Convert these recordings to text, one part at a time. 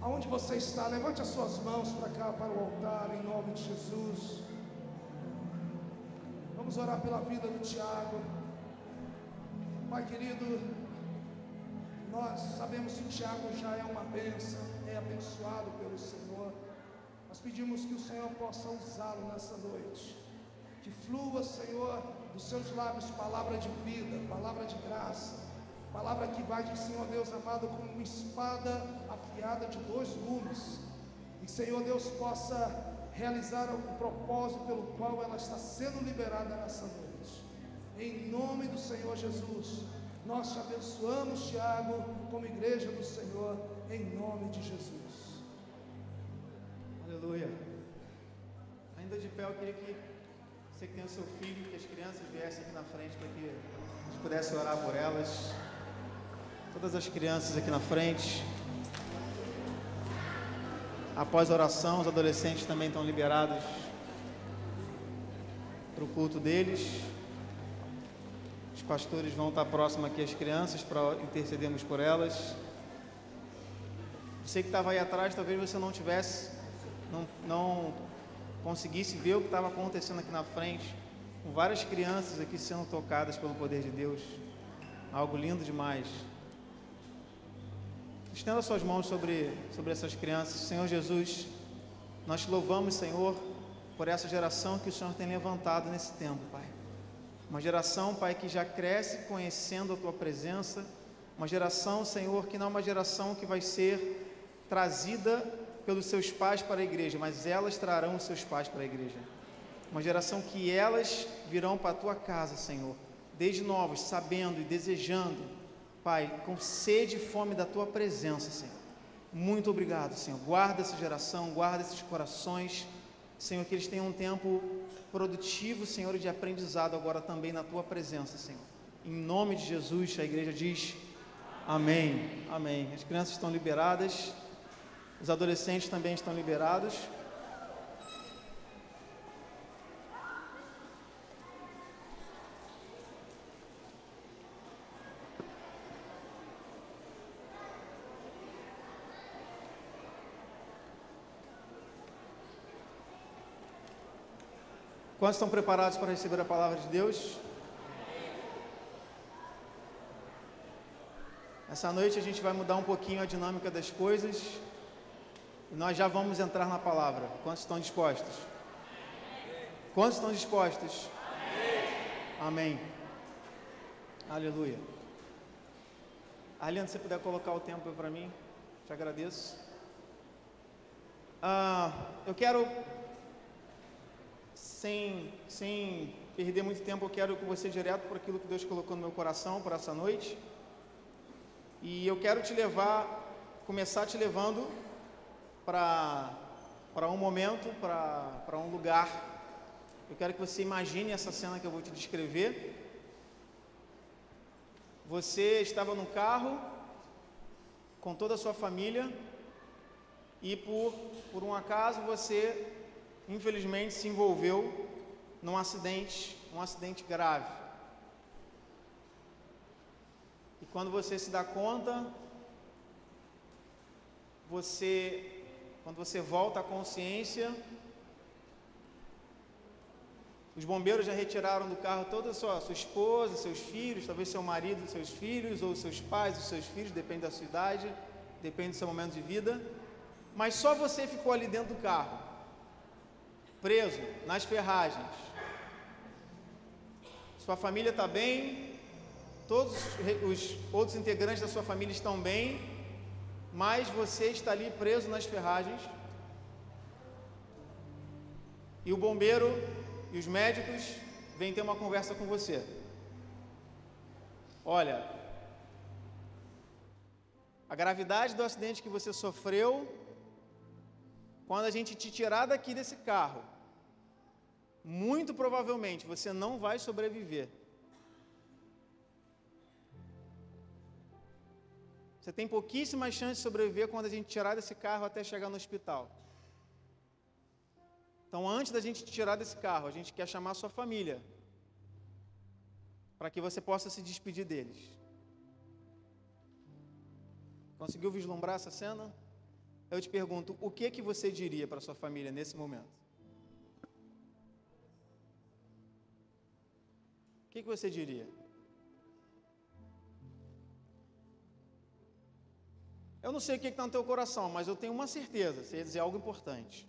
Aonde você está, levante as suas mãos para cá, para o altar, em nome de Jesus. Vamos orar pela vida do Tiago. Pai querido, nós sabemos que o Tiago já é uma bênção, é abençoado pelo Senhor. Nós pedimos que o Senhor possa usá-lo nessa noite, que flua, Senhor, dos seus lábios palavra de vida, palavra de graça, palavra que vai de Senhor Deus amado como uma espada afiada de 2 gumes, e Senhor Deus possa realizar o propósito pelo qual ela está sendo liberada nessa noite. Em nome do Senhor Jesus, nós te abençoamos, Tiago, como igreja do Senhor, em nome de Jesus. Aleluia. Ainda de pé, eu queria que você que tem o seu filho, que as crianças viessem aqui na frente para que a gente pudesse orar por elas. Todas as crianças aqui na frente. Após a oração, os adolescentes também estão liberados para o culto deles. Os pastores vão estar próximos aqui às crianças para intercedermos por elas. Você que estava aí atrás, talvez você não tivesse, não conseguisse ver o que estava acontecendo aqui na frente, com várias crianças aqui sendo tocadas pelo poder de Deus. Algo lindo demais. Estenda suas mãos sobre essas crianças. Senhor Jesus, nós te louvamos, Senhor, por essa geração que o Senhor tem levantado nesse tempo, Pai. Uma geração, Pai, que já cresce conhecendo a Tua presença. Uma geração, Senhor, que não é uma geração que vai ser trazida pelos seus pais para a igreja, mas elas trarão os seus pais para a igreja. Uma geração que elas virão para a Tua casa, Senhor, desde novos, sabendo e desejando, Pai, com sede e fome da Tua presença, Senhor. Muito obrigado, Senhor. Guarda essa geração, guarda esses corações, Senhor, que eles tenham um tempo produtivo, Senhor, de aprendizado agora também na Tua presença, Senhor. Em nome de Jesus, a igreja diz amém, amém. As crianças estão liberadas, os adolescentes também estão liberados. Quantos estão preparados para receber a palavra de Deus? Essa noite a gente vai mudar um pouquinho a dinâmica das coisas e nós já vamos entrar na palavra. Quantos estão dispostos? Quantos estão dispostos? Amém. Aleluia. Arlindo, se você puder colocar o tempo para mim, te agradeço. Eu quero, sem perder muito tempo, eu quero que você direto por aquilo que Deus colocou no meu coração por essa noite. E eu quero te levar, começar te levando para um momento, para um lugar. Eu quero que você imagine essa cena que eu vou te descrever. Você estava no carro com toda a sua família e por um acaso você infelizmente se envolveu num acidente, um acidente grave. E quando você se dá conta, quando você volta à consciência, os bombeiros já retiraram do carro toda a sua esposa, seus filhos, talvez seu marido, seus filhos, ou seus pais, os seus filhos, depende da sua idade, depende do seu momento de vida, mas só você ficou ali dentro do carro, preso nas ferragens. Sua família está bem, todos os outros integrantes da sua família estão bem, mas você está ali preso nas ferragens. E o bombeiro e os médicos vêm ter uma conversa com você. Olha, a gravidade do acidente que você sofreu, quando a gente te tirar daqui desse carro, muito provavelmente você não vai sobreviver. Você tem pouquíssimas chances de sobreviver quando a gente tirar desse carro até chegar no hospital. Então, antes da gente te tirar desse carro, a gente quer chamar a sua família, para que você possa se despedir deles. Conseguiu vislumbrar essa cena? eu te pergunto, o que você diria para sua família nesse momento? O que você diria? Eu não sei o que está no teu coração, mas eu tenho uma certeza, você ia dizer algo importante.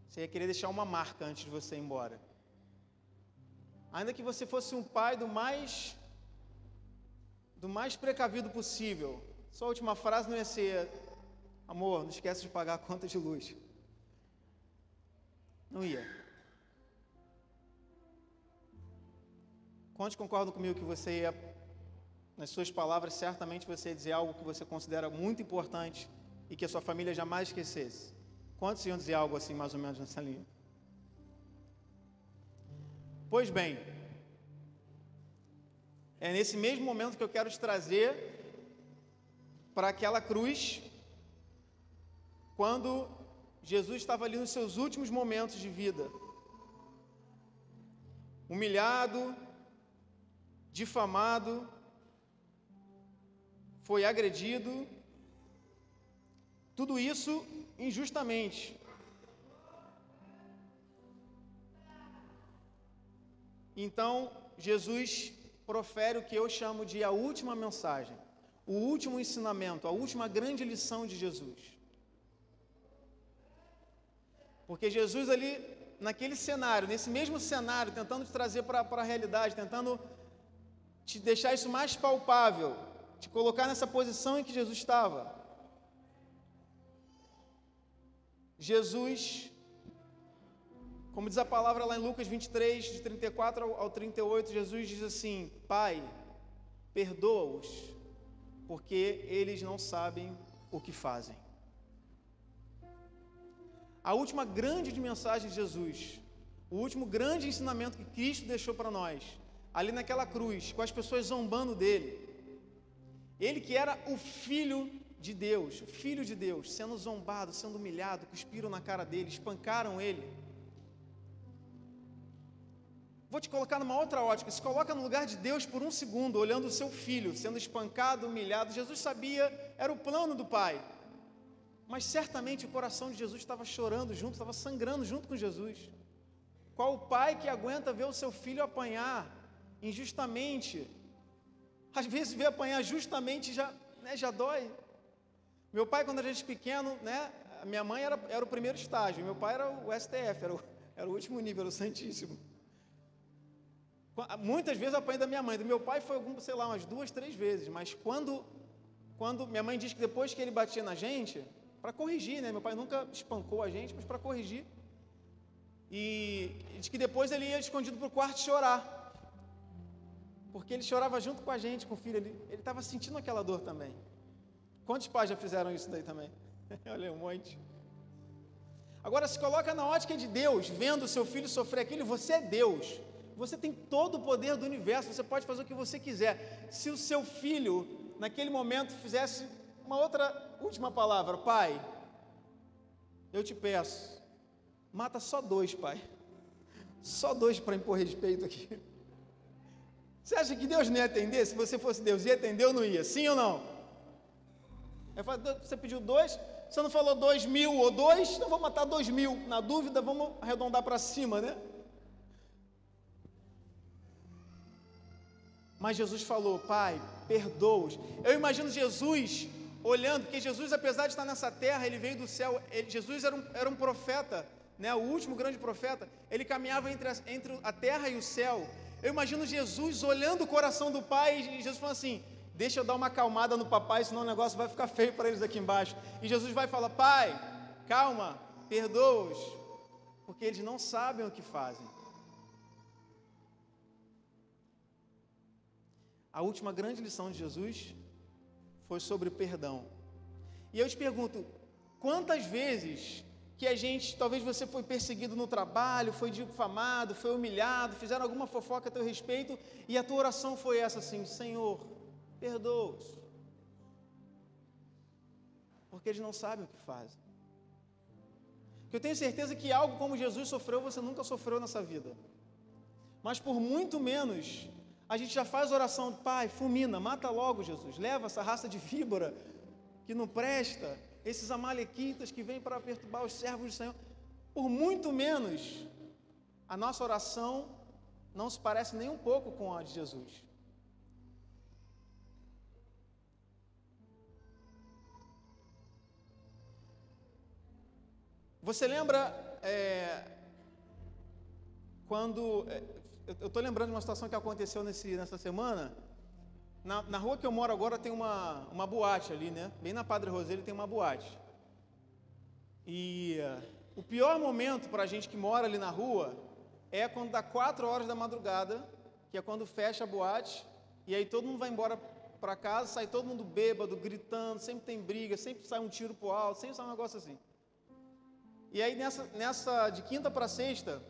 Você ia querer deixar uma marca antes de você ir embora. Ainda que você fosse um pai do mais precavido possível, sua última frase não ia ser: amor, não esquece de pagar a conta de luz. Não ia. Quantos concordam comigo que você ia, nas suas palavras, certamente você ia dizer algo que você considera muito importante e que a sua família jamais esquecesse? Quantos iam dizer algo assim, mais ou menos nessa linha? Pois bem, é nesse mesmo momento que eu quero te trazer para aquela cruz, quando Jesus estava ali nos seus últimos momentos de vida, humilhado, difamado, foi agredido, tudo isso injustamente. Então, Jesus profere o que eu chamo de a última mensagem, o último ensinamento, a última grande lição de Jesus. Porque Jesus ali, naquele cenário, nesse mesmo cenário, tentando te trazer para a realidade, tentando te deixar isso mais palpável, te colocar nessa posição em que Jesus estava. Jesus, como diz a palavra lá em Lucas 23, de 34 ao 38, Jesus diz assim: Pai, perdoa-os, porque eles não sabem o que fazem. A última grande mensagem de Jesus, o último grande ensinamento que Cristo deixou para nós, ali naquela cruz, com as pessoas zombando dele, ele que era o Filho de Deus, o Filho de Deus, sendo zombado, sendo humilhado, cuspiram na cara dele, espancaram ele. Vou te colocar numa outra ótica, se coloca no lugar de Deus por um segundo, olhando o seu filho, sendo espancado, humilhado. Jesus sabia, era o plano do Pai, mas certamente o coração de Jesus estava chorando junto, estava sangrando junto com Jesus. Qual o pai que aguenta ver o seu filho apanhar injustamente? Às vezes ver apanhar justamente já dói. Meu pai, quando a gente era pequeno, minha mãe era o primeiro estágio, meu pai era o STF, era o último nível, era o Santíssimo. Muitas vezes eu apanhei da minha mãe, do meu pai foi umas 2, 3 vezes, mas quando minha mãe diz que depois que ele batia na gente, para corrigir, meu pai nunca espancou a gente, mas para corrigir, e diz que depois ele ia escondido para o quarto chorar, porque ele chorava junto com a gente, com o filho, ele estava sentindo aquela dor também. Quantos pais já fizeram isso daí também? Olha, um monte. Agora, se coloca na ótica de Deus, vendo o seu filho sofrer aquilo, você é Deus, você tem todo o poder do universo, você pode fazer o que você quiser. Se o seu filho, naquele momento, fizesse uma outra última palavra: Pai, eu te peço, mata só 2, Pai, só 2 para impor respeito aqui. Você acha que Deus não ia atender? Se você fosse Deus, ia atender ou não ia? Sim ou não? Você pediu 2, você não falou 2.000 ou 2, então vou matar 2.000. Na dúvida, vamos arredondar para cima, né? Mas Jesus falou: Pai, perdoa-os. Eu imagino Jesus olhando, porque Jesus, apesar de estar nessa terra, ele veio do céu. Jesus era um profeta, o último grande profeta. Ele caminhava entre a terra e o céu. Eu imagino Jesus olhando o coração do Pai, e Jesus falando assim: deixa eu dar uma acalmada no papai, senão o negócio vai ficar feio para eles aqui embaixo. E Jesus vai falar: Pai, calma, perdoa-os, porque eles não sabem o que fazem. A última grande lição de Jesus foi sobre perdão. E eu te pergunto, quantas vezes que a gente, talvez você foi perseguido no trabalho, foi difamado, foi humilhado, fizeram alguma fofoca a teu respeito, e a tua oração foi essa assim: Senhor, perdoa-os, porque eles não sabem o que fazem. Eu tenho certeza que algo como Jesus sofreu, você nunca sofreu nessa vida, mas por muito menos a gente já faz oração: Pai, fulmina, mata logo, Jesus, leva essa raça de víbora que não presta, esses amalequitas que vêm para perturbar os servos do Senhor, por muito menos, a nossa oração não se parece nem um pouco com a de Jesus. Você lembra quando... eu estou lembrando de uma situação que aconteceu nessa semana. Na rua que eu moro agora tem uma boate ali, né? Bem na Padre Roselho tem uma boate. E o pior momento para a gente que mora ali na rua é quando dá 4 horas da madrugada, que é quando fecha a boate, e aí todo mundo vai embora para casa, sai todo mundo bêbado, gritando, sempre tem briga, sempre sai um tiro pro alto, sempre sai um negócio assim. E aí nessa de quinta para sexta,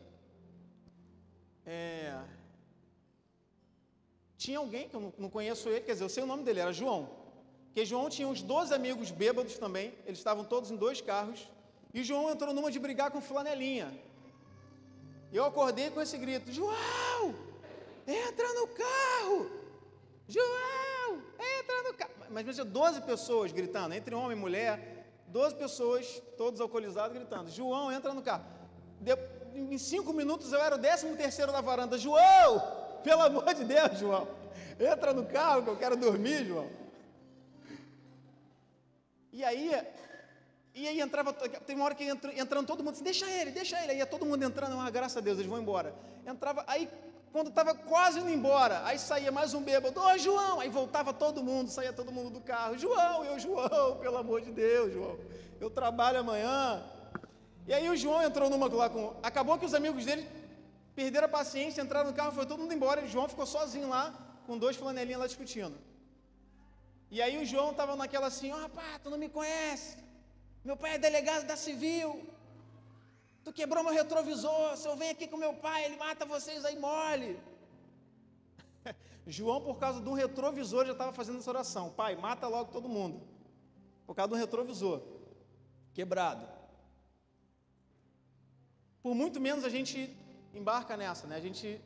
tinha alguém, que eu não conheço ele, quer dizer, eu sei o nome dele, era João. Porque João tinha uns 12 amigos bêbados também, eles estavam todos em 2 carros, e João entrou numa de brigar com Flanelinha. Eu acordei com esse grito: João, entra no carro! João, entra no carro! Mas veja, 12 pessoas gritando, entre homem e mulher, 12 pessoas, todos alcoolizados, gritando: João, entra no carro. Em 5 minutos eu era o 13º da varanda. João, pelo amor de Deus, João, entra no carro que eu quero dormir, João. E aí entrava, tem uma hora que entrando todo mundo assim, deixa ele, aí ia todo mundo entrando, graças a Deus, eles vão embora. Entrava, aí quando estava quase indo embora, aí saía mais um bêbado, ô João, aí voltava todo mundo, saía todo mundo do carro, João, pelo amor de Deus, João, eu trabalho amanhã. E aí o João entrou numa lá com, acabou que os amigos dele perderam a paciência, entraram no carro, foi todo mundo embora, e o João ficou sozinho lá, com 2 flanelinhas lá discutindo. E aí o João estava naquela assim, rapaz, tu não me conhece, meu pai é delegado da Civil, tu quebrou meu retrovisor, se eu venho aqui com meu pai, ele mata vocês aí mole. João, por causa de um retrovisor, já estava fazendo essa oração: pai, mata logo todo mundo, por causa de um retrovisor quebrado. Por muito menos a gente embarca nessa, né? A gente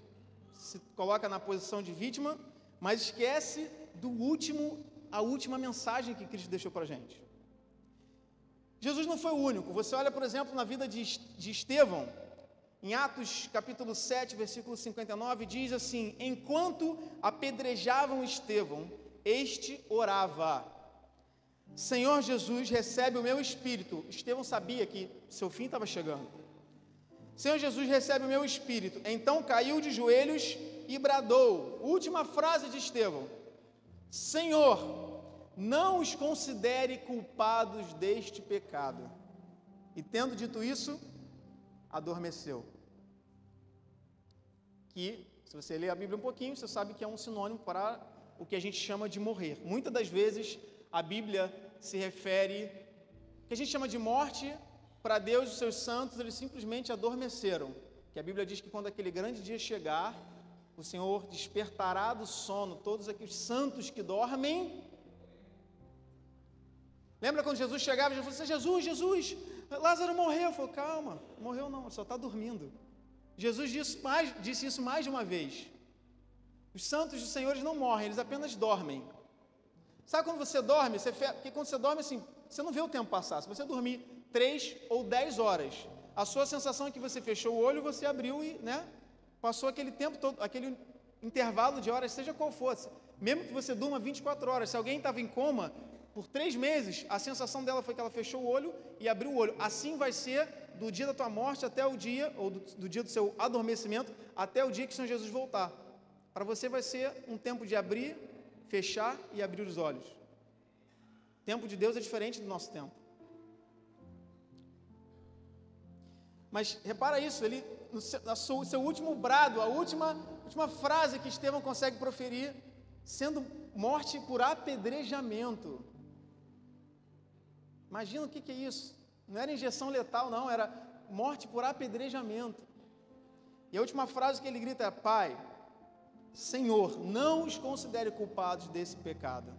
se coloca na posição de vítima, mas esquece a última mensagem que Cristo deixou para a gente. Jesus não foi o único. Você olha, por exemplo, na vida de Estevão, em Atos capítulo 7, versículo 59, diz assim: enquanto apedrejavam Estevão, este orava: Senhor Jesus, recebe o meu espírito. Estevão sabia que seu fim estava chegando. Senhor Jesus, recebe o meu espírito. Então caiu de joelhos e bradou. Última frase de Estevão: Senhor, não os considere culpados deste pecado. E tendo dito isso, adormeceu. Que, se você ler a Bíblia um pouquinho, você sabe que é um sinônimo para o que a gente chama de morrer. Muitas das vezes a Bíblia se refere, que a gente chama de morte, para Deus e os seus santos, eles simplesmente adormeceram. Que a Bíblia diz que quando aquele grande dia chegar, o Senhor despertará do sono todos aqueles santos que dormem. Lembra quando Jesus chegava e Jesus falou: Jesus, Lázaro morreu. Falou: calma, não morreu não, só está dormindo. Jesus disse isso mais de uma vez. Os santos dos Senhores não morrem, eles apenas dormem. Sabe quando você dorme? Porque quando você dorme assim, você não vê o tempo passar. Se você dormir 3 ou 10 horas, a sua sensação é que você fechou o olho, você abriu e, passou aquele tempo todo, aquele intervalo de horas, seja qual fosse. Mesmo que você durma 24 horas, se alguém estava em coma por 3 meses, a sensação dela foi que ela fechou o olho e abriu o olho. Assim vai ser do dia da tua morte até o dia, ou do dia do seu adormecimento, até o dia que o Senhor Jesus voltar. Para você vai ser um tempo de abrir, fechar e abrir os olhos. O tempo de Deus é diferente do nosso tempo. Mas repara isso, ele, no seu último brado, a última frase que Estevão consegue proferir, sendo morte por apedrejamento. Imagina o que é isso. Não era injeção letal, não, era morte por apedrejamento. E a última frase que ele grita é: Pai, Senhor, não os considere culpados desse pecado.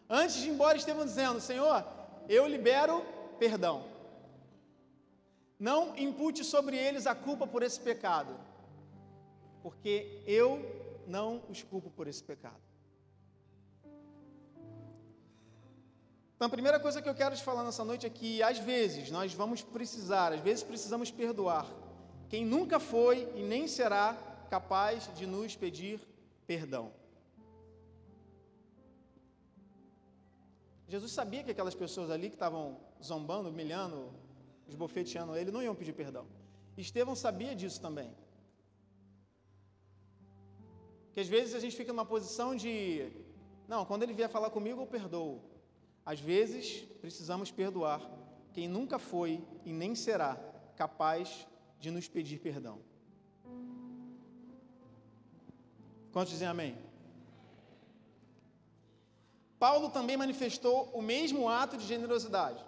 Antes de ir embora, Estevão dizendo: Senhor, eu libero perdão. Não impute sobre eles a culpa por esse pecado, porque eu não os culpo por esse pecado. Então, a primeira coisa que eu quero te falar nessa noite é que, às vezes, nós vamos precisar, às vezes precisamos perdoar quem nunca foi e nem será capaz de nos pedir perdão. Jesus sabia que aquelas pessoas ali que estavam zombando, humilhando, esbofeteando ele, não iam pedir perdão. Estevão sabia disso também. Que às vezes a gente fica numa posição de, não, quando ele vier falar comigo eu perdoo. Às vezes precisamos perdoar quem nunca foi e nem será capaz de nos pedir perdão. Quantos dizem amém? Paulo também manifestou o mesmo ato de generosidade.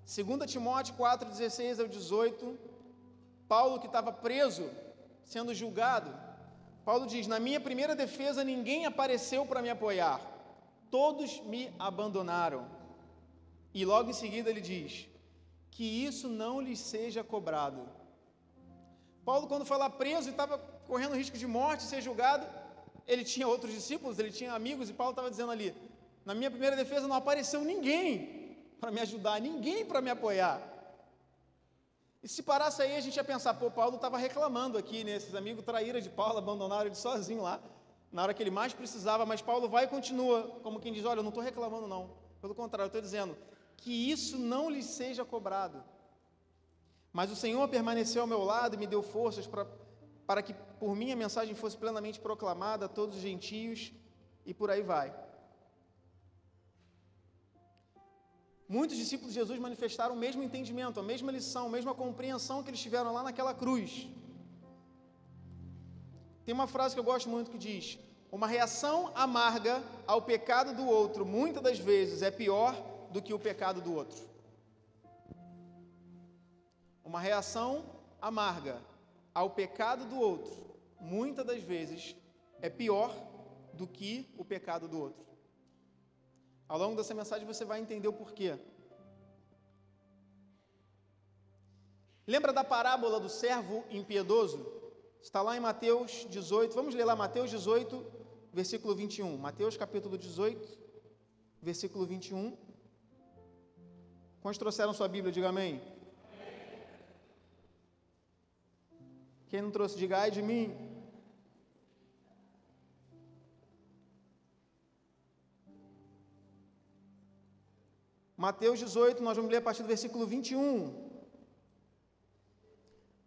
2 Timóteo 4, 16 ao 18, Paulo, que estava preso, sendo julgado, Paulo diz: na minha primeira defesa ninguém apareceu para me apoiar, todos me abandonaram. E logo em seguida ele diz: que isso não lhes seja cobrado. Paulo, quando foi lá preso e estava correndo risco de morte, ser julgado, ele tinha outros discípulos, ele tinha amigos, e Paulo estava dizendo ali: na minha primeira defesa não apareceu ninguém para me ajudar, ninguém para me apoiar. E se parasse aí, a gente ia pensar: pô, Paulo estava reclamando aqui, né? Esses amigos traíram de Paulo, abandonaram ele sozinho lá, na hora que ele mais precisava. Mas Paulo vai e continua, como quem diz: olha, eu não estou reclamando não, pelo contrário, eu estou dizendo que isso não lhes seja cobrado. Mas o Senhor permaneceu ao meu lado e me deu forças para que por mim a mensagem fosse plenamente proclamada a todos os gentios, e por aí vai. Muitos discípulos de Jesus manifestaram o mesmo entendimento, a mesma lição, a mesma compreensão que eles tiveram lá naquela cruz. Tem uma frase que eu gosto muito que diz: uma reação amarga ao pecado do outro, muitas das vezes, é pior do que o pecado do outro. Uma reação amarga ao pecado do outro, muitas das vezes, é pior do que o pecado do outro. Ao longo dessa mensagem você vai entender o porquê. Lembra da parábola do servo impiedoso? Está lá em Mateus 18. Vamos ler lá Mateus 18, versículo 21. Mateus capítulo 18, versículo 21. Quantos trouxeram sua Bíblia? Diga amém. Quem não trouxe, diga ai de mim. Mateus 18, nós vamos ler a partir do versículo 21.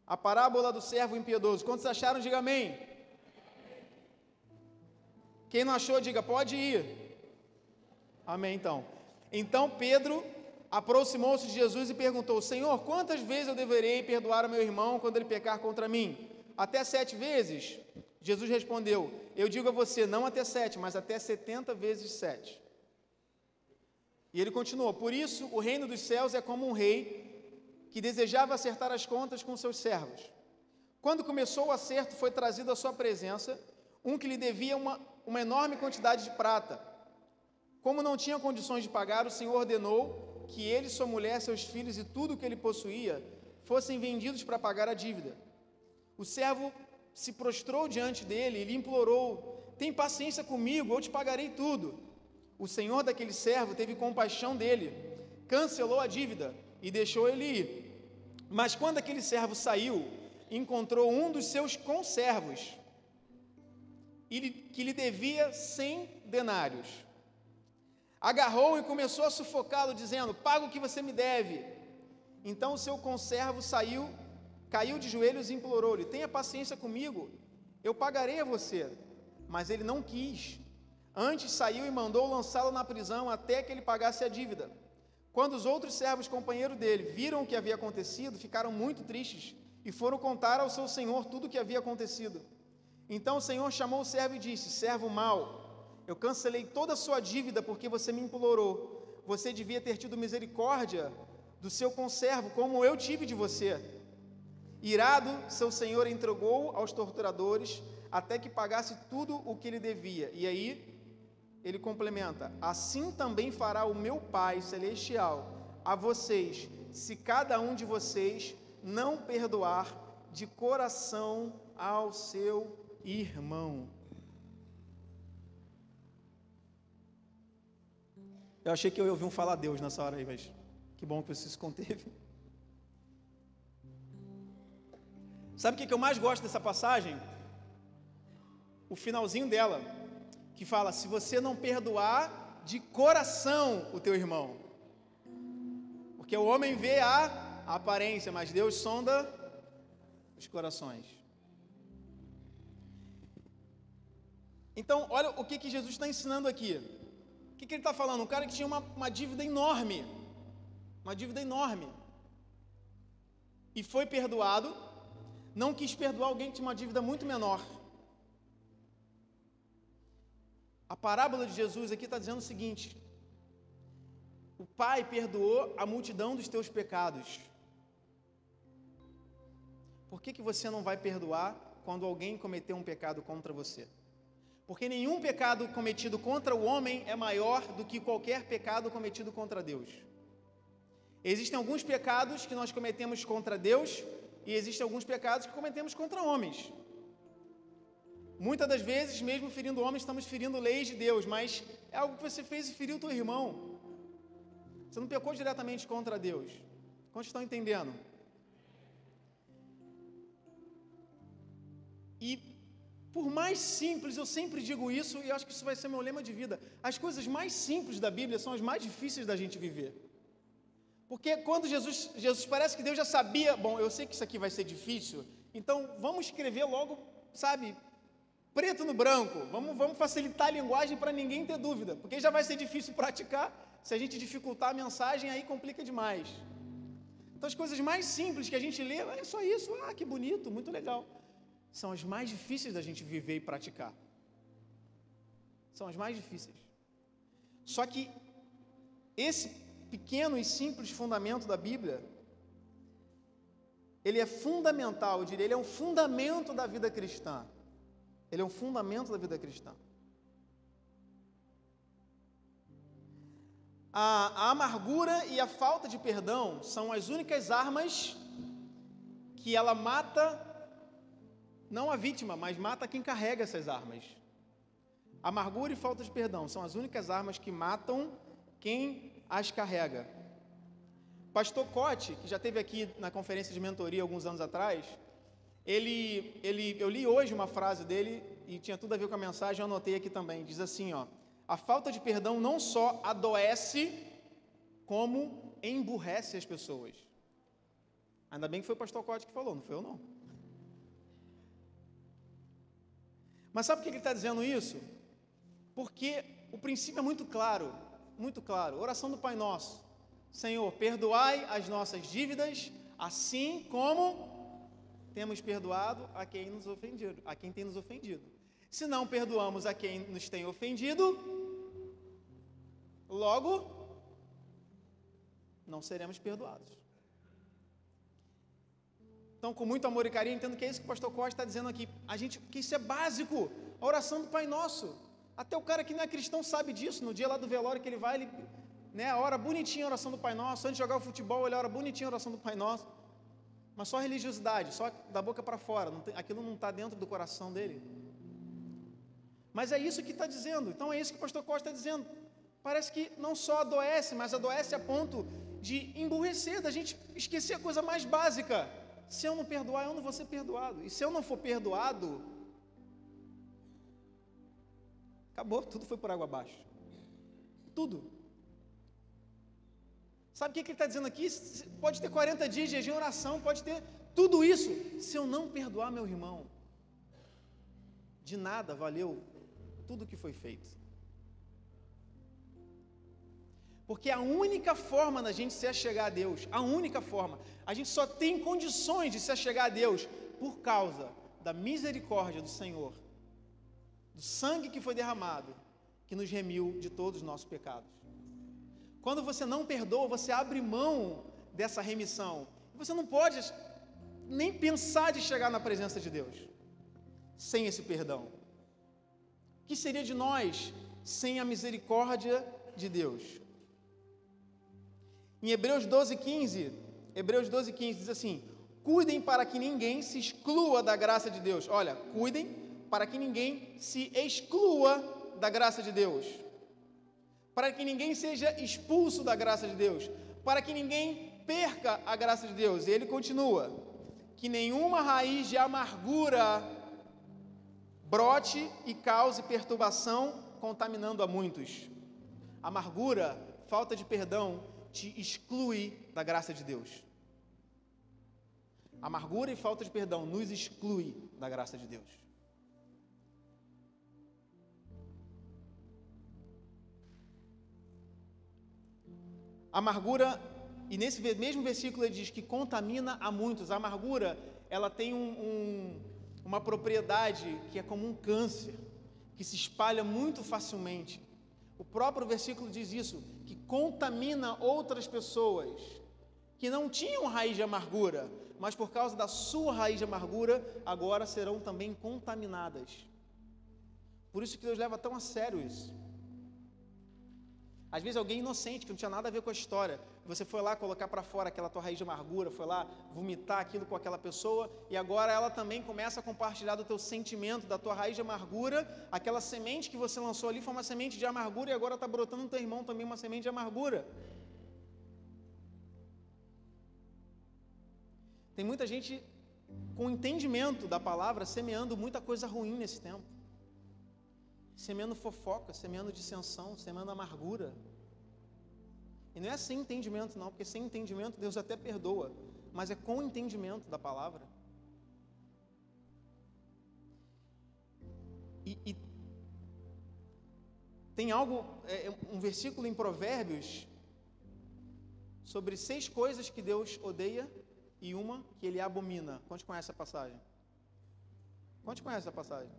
A parábola do servo impiedoso. Quantos acharam, diga amém. Quem não achou, diga pode ir. Amém, então. Então Pedro aproximou-se de Jesus e perguntou: Senhor, quantas vezes eu deverei perdoar o meu irmão quando ele pecar contra mim? Até 7 vezes? Jesus respondeu: eu digo a você, não até 7, mas até 70 vezes 7. E ele continuou: por isso o reino dos céus é como um rei que desejava acertar as contas com seus servos. Quando começou o acerto, foi trazido à sua presença um que lhe devia uma enorme quantidade de prata. Como não tinha condições de pagar, o Senhor ordenou que ele, sua mulher, seus filhos e tudo o que ele possuía fossem vendidos para pagar a dívida. O servo se prostrou diante dele e lhe implorou: tem paciência comigo, eu te pagarei tudo. O senhor daquele servo teve compaixão dele, cancelou a dívida e deixou ele ir. Mas quando aquele servo saiu, encontrou um dos seus conservos, que lhe devia 100 denários. Agarrou e começou a sufocá-lo, dizendo: paga o que você me deve. Então o seu conservo saiu, caiu de joelhos e implorou-lhe: tenha paciência comigo, eu pagarei a você. Mas ele não quis. Antes saiu e mandou lançá-lo na prisão até que ele pagasse a dívida. Quando os outros servos companheiros dele viram o que havia acontecido, ficaram muito tristes e foram contar ao seu senhor tudo o que havia acontecido. Então o senhor chamou o servo e disse: servo mau, eu cancelei toda a sua dívida porque você me implorou. Você devia ter tido misericórdia do seu conservo, como eu tive de você. Irado, seu senhor entregou aos torturadores até que pagasse tudo o que ele devia. E aí ele complementa: assim também fará o meu Pai Celestial a vocês, se cada um de vocês não perdoar de coração ao seu irmão. Eu achei que eu ia ouvir falar Deus nessa hora aí, mas que bom que você se conteve. Sabe o que eu mais gosto dessa passagem? O finalzinho dela, que fala: se você não perdoar de coração o teu irmão, porque o homem vê a aparência, mas Deus sonda os corações. Então, olha o que Jesus está ensinando aqui. O que ele está falando? Um cara que tinha uma dívida enorme, e foi perdoado, não quis perdoar alguém que tinha uma dívida muito menor. A parábola de Jesus aqui está dizendo o seguinte: o Pai perdoou a multidão dos teus pecados. Por que você não vai perdoar quando alguém cometeu um pecado contra você? Porque nenhum pecado cometido contra o homem é maior do que qualquer pecado cometido contra Deus. Existem alguns pecados que nós cometemos contra Deus e existem alguns pecados que cometemos contra homens. Muitas das vezes, mesmo ferindo homens, estamos ferindo leis de Deus, mas é algo que você fez e feriu o teu irmão. Você não pecou diretamente contra Deus. Quantos estão entendendo? E por mais simples, eu sempre digo isso, e acho que isso vai ser meu lema de vida, as coisas mais simples da Bíblia são as mais difíceis da gente viver. Porque quando Jesus parece que Deus já sabia, bom, eu sei que isso aqui vai ser difícil, então vamos escrever logo, sabe, preto no branco, vamos facilitar a linguagem para ninguém ter dúvida, porque já vai ser difícil praticar, se a gente dificultar a mensagem, aí complica demais. Então as coisas mais simples que a gente lê, é só isso, que bonito, muito legal. São as mais difíceis da gente viver e praticar. São as mais difíceis. Só que esse pequeno e simples fundamento da Bíblia, ele é fundamental, eu diria, ele é um fundamento da vida cristã. Ele é um fundamento da vida cristã. A amargura e a falta de perdão são as únicas armas que ela mata, não a vítima, mas mata quem carrega essas armas. Amargura e falta de perdão são as únicas armas que matam quem as carrega. Pastor Cote, que já esteve aqui na conferência de mentoria alguns anos atrás, eu li hoje uma frase dele e tinha tudo a ver com a mensagem, eu anotei aqui também. Diz assim, a falta de perdão não só adoece, como emburrece as pessoas. Ainda bem que foi o pastor Cote que falou, não foi eu não. Mas sabe por que ele está dizendo isso? Porque o princípio é muito claro, oração do Pai Nosso: Senhor, perdoai as nossas dívidas, assim como temos perdoado a quem tem nos ofendido. Se não perdoamos a quem nos tem ofendido, logo não seremos perdoados. Então, com muito amor e carinho, entendo que é isso que o pastor Costa está dizendo aqui. Que isso é básico, a oração do Pai Nosso. Até o cara que não é cristão sabe disso. No dia lá do velório que ele vai, ele ora bonitinho a oração do Pai Nosso. Antes de jogar o futebol, ele ora bonitinho a oração do Pai Nosso. Mas só religiosidade, só da boca para fora. Aquilo não está dentro do coração dele. Mas é isso que está dizendo. Então é isso que o pastor Costa está dizendo. Parece que não só adoece, mas adoece a ponto de emburrecer, da gente esquecer a coisa mais básica. Se eu não perdoar, eu não vou ser perdoado. E se eu não for perdoado, acabou, tudo foi por água abaixo. Tudo. Sabe o que ele está dizendo aqui? Pode ter 40 dias de jejum e oração, pode ter tudo isso. Se eu não perdoar meu irmão, de nada valeu tudo que foi feito. Porque a única forma da gente se achegar a Deus, a única forma, a gente só tem condições de se achegar a Deus por causa da misericórdia do Senhor, do sangue que foi derramado, que nos remiu de todos os nossos pecados. Quando você não perdoa, você abre mão dessa remissão. Você não pode nem pensar de chegar na presença de Deus sem esse perdão. O que seria de nós sem a misericórdia de Deus? Em Hebreus 12:15 diz assim: cuidem para que ninguém se exclua da graça de Deus. Olha, cuidem para que ninguém se exclua da graça de Deus, para que ninguém seja expulso da graça de Deus, para que ninguém perca a graça de Deus. E ele continua: que nenhuma raiz de amargura brote e cause perturbação, contaminando a muitos. Amargura, falta de perdão, te exclui da graça de Deus. Amargura e falta de perdão nos exclui da graça de Deus. Amargura, e nesse mesmo versículo ele diz que contamina a muitos. A amargura, ela tem uma propriedade que é como um câncer, que se espalha muito facilmente. O próprio versículo diz isso, que contamina outras pessoas que não tinham raiz de amargura, mas por causa da sua raiz de amargura, agora serão também contaminadas. Por isso que Deus leva tão a sério isso. Às vezes alguém inocente, que não tinha nada a ver com a história, você foi lá colocar para fora aquela tua raiz de amargura, foi lá vomitar aquilo com aquela pessoa, e agora ela também começa a compartilhar do teu sentimento, da tua raiz de amargura. Aquela semente que você lançou ali foi uma semente de amargura, e agora está brotando no teu irmão também uma semente de amargura. Tem muita gente com entendimento da palavra, semeando muita coisa ruim nesse tempo. Semeando fofoca, semeando dissensão, semeando amargura. E não é sem entendimento não, porque sem entendimento Deus até perdoa, mas é com entendimento da palavra. E tem algo, um versículo em Provérbios, sobre 6 coisas que Deus odeia e uma que Ele abomina. Quantos conhecem essa passagem? Quantos conhecem essa passagem?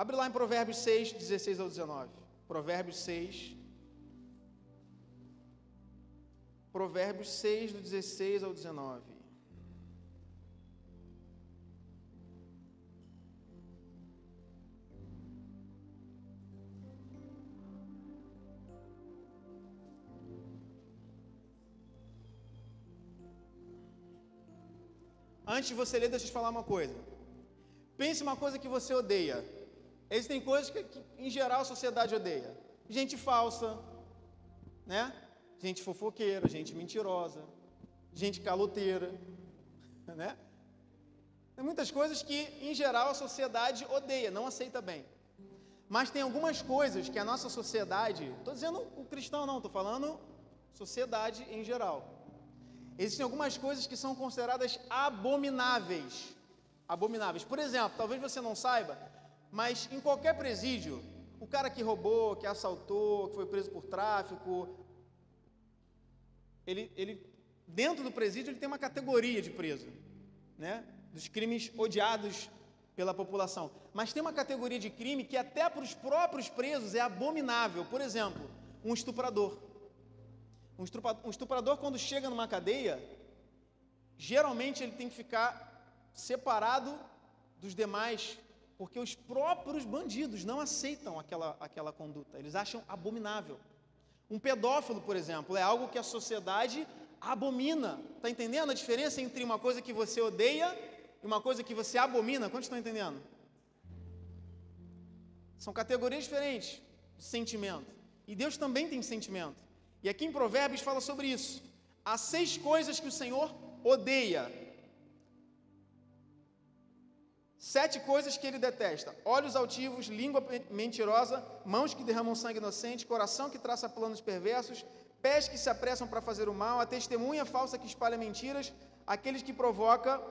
Abre lá em Provérbios 6, 16 ao 19. Provérbios 6, do 16 ao 19. Antes de você ler, deixa eu te falar uma coisa. Pense uma coisa que você odeia. Existem coisas que em geral, a sociedade odeia. Gente falsa, né? Gente fofoqueira, gente mentirosa, gente caloteira, né? Tem muitas coisas que, em geral, a sociedade odeia, não aceita bem. Mas tem algumas coisas que a nossa sociedade, estou dizendo o cristão não, estou falando sociedade em geral. Existem algumas coisas que são consideradas abomináveis. Abomináveis. Por exemplo, talvez você não saiba, mas em qualquer presídio, o cara que roubou, que assaltou, que foi preso por tráfico, ele dentro do presídio ele tem uma categoria de preso, né? Dos crimes odiados pela população. Mas tem uma categoria de crime que até para os próprios presos é abominável. Por exemplo, um estuprador. Um estuprador, quando chega numa cadeia, geralmente ele tem que ficar separado dos demais, porque os próprios bandidos não aceitam aquela conduta, eles acham abominável. Um pedófilo, por exemplo, é algo que a sociedade abomina. Está entendendo a diferença entre uma coisa que você odeia e uma coisa que você abomina? Quantos estão entendendo? São categorias diferentes de sentimento. E Deus também tem sentimento. E aqui em Provérbios fala sobre isso. Há 6 coisas que o Senhor odeia. 7 coisas que Ele detesta: olhos altivos, língua mentirosa, mãos que derramam sangue inocente, coração que traça planos perversos, pés que se apressam para fazer o mal, a testemunha falsa que espalha mentiras, aqueles que provoca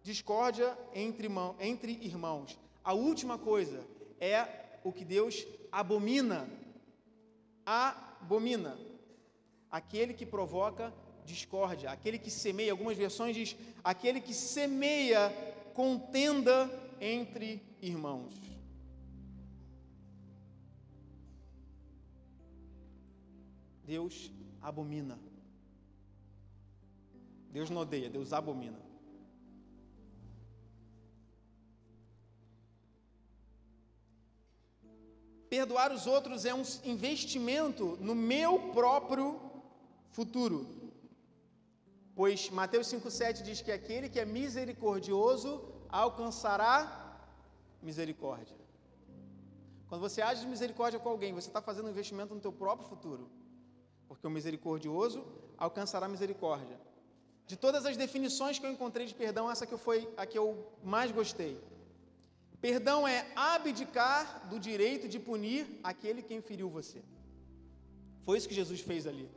discórdia entre irmãos. A última coisa é o que Deus abomina. Abomina. Aquele que provoca discórdia, aquele que semeia, algumas versões diz, aquele que semeia contenda entre irmãos. Deus abomina. Deus não odeia, Deus abomina. Perdoar os outros é um investimento no meu próprio futuro. Pois Mateus 5,7 diz que aquele que é misericordioso alcançará misericórdia. Quando você age de misericórdia com alguém, você está fazendo um investimento no teu próprio futuro, porque o misericordioso alcançará misericórdia. De todas as definições que eu encontrei de perdão, essa que foi a que eu mais gostei. Perdão é abdicar do direito de punir aquele que feriu você. Foi isso que Jesus fez ali.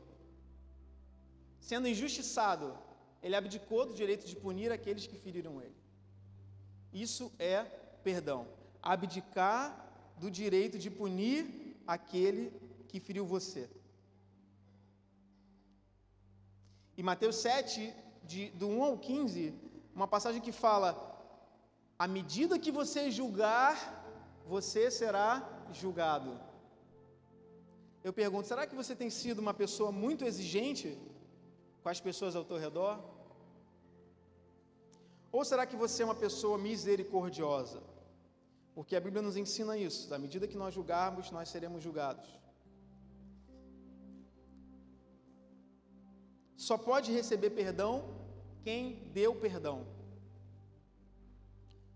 Sendo injustiçado, ele abdicou do direito de punir aqueles que feriram ele. Isso é perdão. Abdicar do direito de punir aquele que feriu você. E Mateus 7, do 1 ao 15, uma passagem que fala: à medida que você julgar, você será julgado. Eu pergunto, será que você tem sido uma pessoa muito exigente com as pessoas ao teu redor? Ou será que você é uma pessoa misericordiosa? Porque a Bíblia nos ensina isso: à medida que nós julgarmos, nós seremos julgados. Só pode receber perdão quem deu perdão.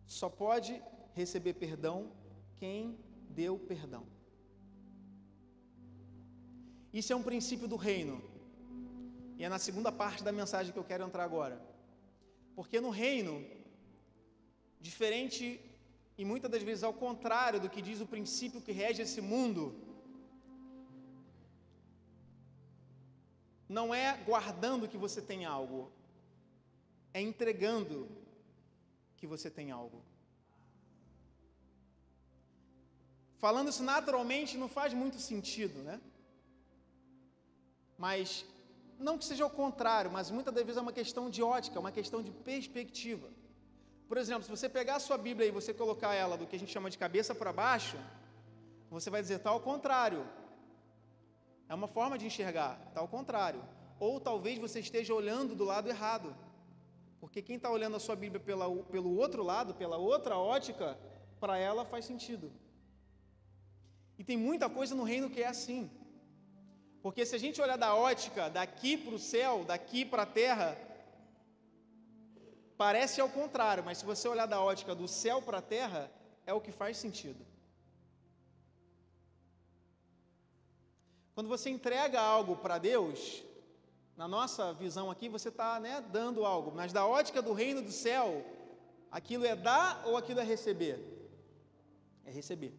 Só pode receber perdão quem deu perdão. Isso é um princípio do reino. E é na segunda parte da mensagem que eu quero entrar agora. Porque no reino, diferente e muitas das vezes ao contrário do que diz o princípio que rege esse mundo, não é guardando que você tem algo, é entregando que você tem algo. Falando isso naturalmente não faz muito sentido, né? Mas, não que seja o contrário, mas muitas das vezes é uma questão de ótica, uma questão de perspectiva. Por exemplo, se você pegar a sua Bíblia e você colocar ela do que a gente chama de cabeça para baixo, você vai dizer, está ao contrário. É uma forma de enxergar, está ao contrário. Ou talvez você esteja olhando do lado errado. Porque quem está olhando a sua Bíblia pelo outro lado, pela outra ótica, para ela faz sentido. E tem muita coisa no reino que é assim. Porque se a gente olhar da ótica daqui para o céu, daqui para a terra, parece ao contrário, mas se você olhar da ótica do céu para a terra, é o que faz sentido. Quando você entrega algo para Deus, na nossa visão aqui, você está, dando algo, mas da ótica do reino do céu, aquilo é dar ou aquilo é receber? É receber.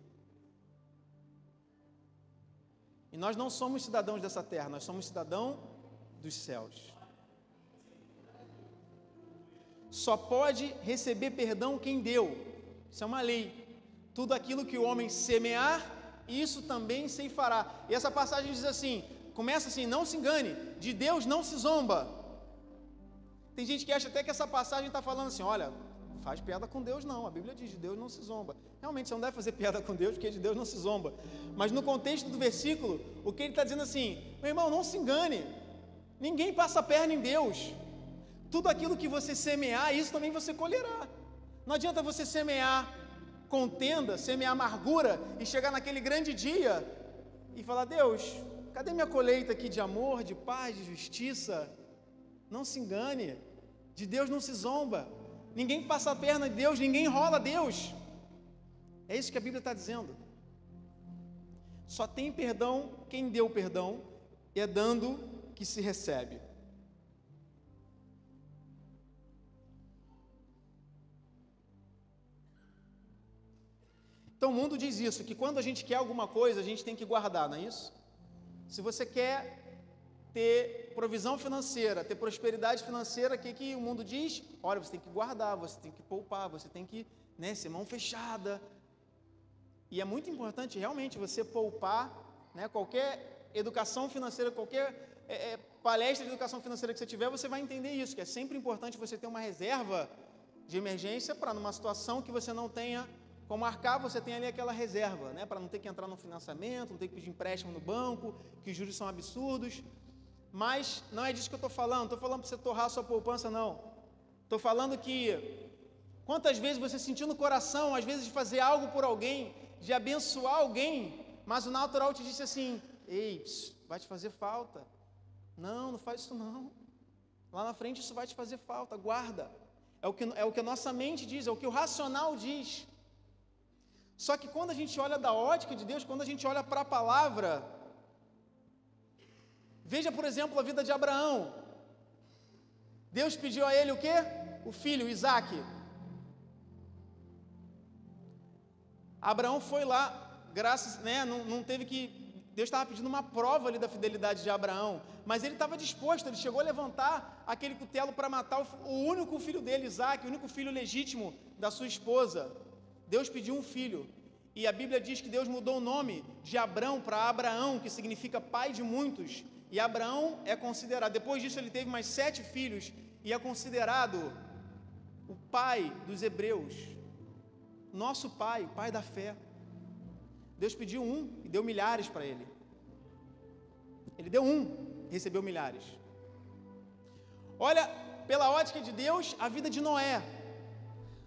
E nós não somos cidadãos dessa terra, nós somos cidadãos dos céus. Só pode receber perdão quem deu. Isso é uma lei. Tudo aquilo que o homem semear, isso também ceifará. E essa passagem diz assim, começa assim, não se engane, de Deus não se zomba. Tem gente que acha até que essa passagem está falando assim, olha, não faz piada com Deus não, a Bíblia diz, de Deus não se zomba. Realmente você não deve fazer piada com Deus, porque de Deus não se zomba. Mas no contexto do versículo, o que ele está dizendo assim, meu irmão, não se engane, ninguém passa a perna em Deus. Tudo aquilo que você semear, isso também você colherá. Não adianta você semear contenda, semear amargura e chegar naquele grande dia e falar, Deus, cadê minha colheita aqui de amor, de paz, de justiça? Não se engane, de Deus não se zomba. Ninguém passa a perna de Deus, ninguém enrola Deus. É isso que a Bíblia está dizendo. Só tem perdão quem deu perdão, e é dando que se recebe. Então o mundo diz isso, que quando a gente quer alguma coisa, a gente tem que guardar, não é isso? Se você quer ter provisão financeira, ter prosperidade financeira, o que o mundo diz? Olha, você tem que guardar, você tem que poupar, você tem que ser mão fechada. E é muito importante realmente você poupar, qualquer educação financeira, qualquer palestra de educação financeira que você tiver, você vai entender isso, que é sempre importante você ter uma reserva de emergência para numa situação que você não tenha como arcar, você tem ali aquela reserva, para não ter que entrar no financiamento, não ter que pedir empréstimo no banco, que os juros são absurdos. Mas não é disso que eu estou falando para você torrar a sua poupança, não. Estou falando que, quantas vezes você sentiu no coração, às vezes, de fazer algo por alguém, de abençoar alguém, mas o natural te disse assim, ei, vai te fazer falta. Não faz isso não. Lá na frente isso vai te fazer falta, guarda. É o que a nossa mente diz, é o que o racional diz. Só que quando a gente olha da ótica de Deus, quando a gente olha para a palavra, veja, por exemplo, a vida de Abraão. Deus pediu a ele o quê? O filho, Isaac. Abraão foi lá, graças, não teve que... Deus estava pedindo uma prova ali da fidelidade de Abraão, mas ele estava disposto, ele chegou a levantar aquele cutelo para matar o único filho dele, Isaac, o único filho legítimo da sua esposa. Deus pediu um filho, e a Bíblia diz que Deus mudou o nome de Abrão para Abraão, que significa pai de muitos, e Abraão é considerado, depois disso ele teve mais 7 filhos, e é considerado o pai dos hebreus, nosso pai, o pai da fé. Deus pediu um e deu milhares para ele. Ele deu um, recebeu milhares. Olha, pela ótica de Deus, a vida de Noé.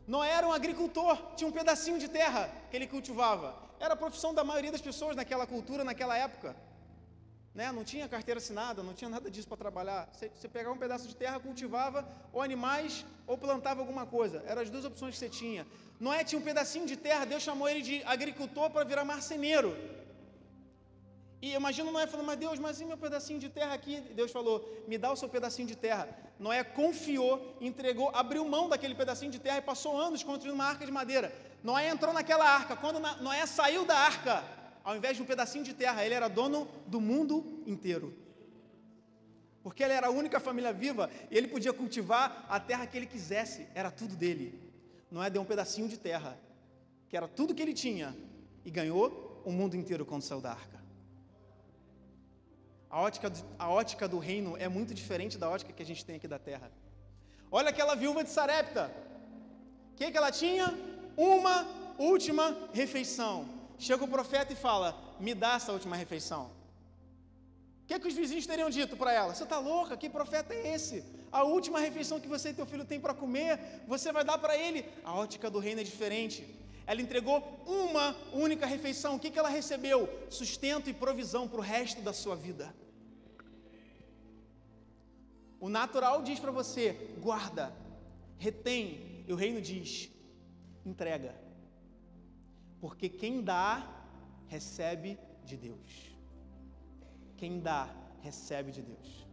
Noé era um agricultor, tinha um pedacinho de terra que ele cultivava. Era a profissão da maioria das pessoas naquela cultura, naquela época. Não tinha carteira assinada, não tinha nada disso para trabalhar. Você pegava um pedaço de terra, cultivava ou animais ou plantava alguma coisa. Eram as 2 opções que você tinha. Noé tinha um pedacinho de terra, Deus chamou ele de agricultor para virar marceneiro. E imagina Noé falando, mas e meu pedacinho de terra aqui? Deus falou, me dá o seu pedacinho de terra. Noé confiou, entregou, abriu mão daquele pedacinho de terra e passou anos construindo uma arca de madeira. Noé entrou naquela arca. Quando Noé saiu da arca, ao invés de um pedacinho de terra, ele era dono do mundo inteiro. Porque ele era a única família viva e ele podia cultivar a terra que ele quisesse, era tudo dele. Noé deu um pedacinho de terra, que era tudo que ele tinha, e ganhou o mundo inteiro quando saiu da arca. A ótica do reino é muito diferente da ótica que a gente tem aqui da terra. Olha aquela viúva de Sarepta. O que ela tinha? Uma última refeição. Chega o profeta e fala, me dá essa última refeição. O que os vizinhos teriam dito para ela? Você está louca? Que profeta é esse? A última refeição que você e teu filho têm para comer, você vai dar para ele. A ótica do reino é diferente. Ela entregou uma única refeição. O que ela recebeu? Sustento e provisão para o resto da sua vida. O natural diz para você, guarda, retém. E o reino diz, entrega. Porque quem dá, recebe de Deus. Quem dá, recebe de Deus.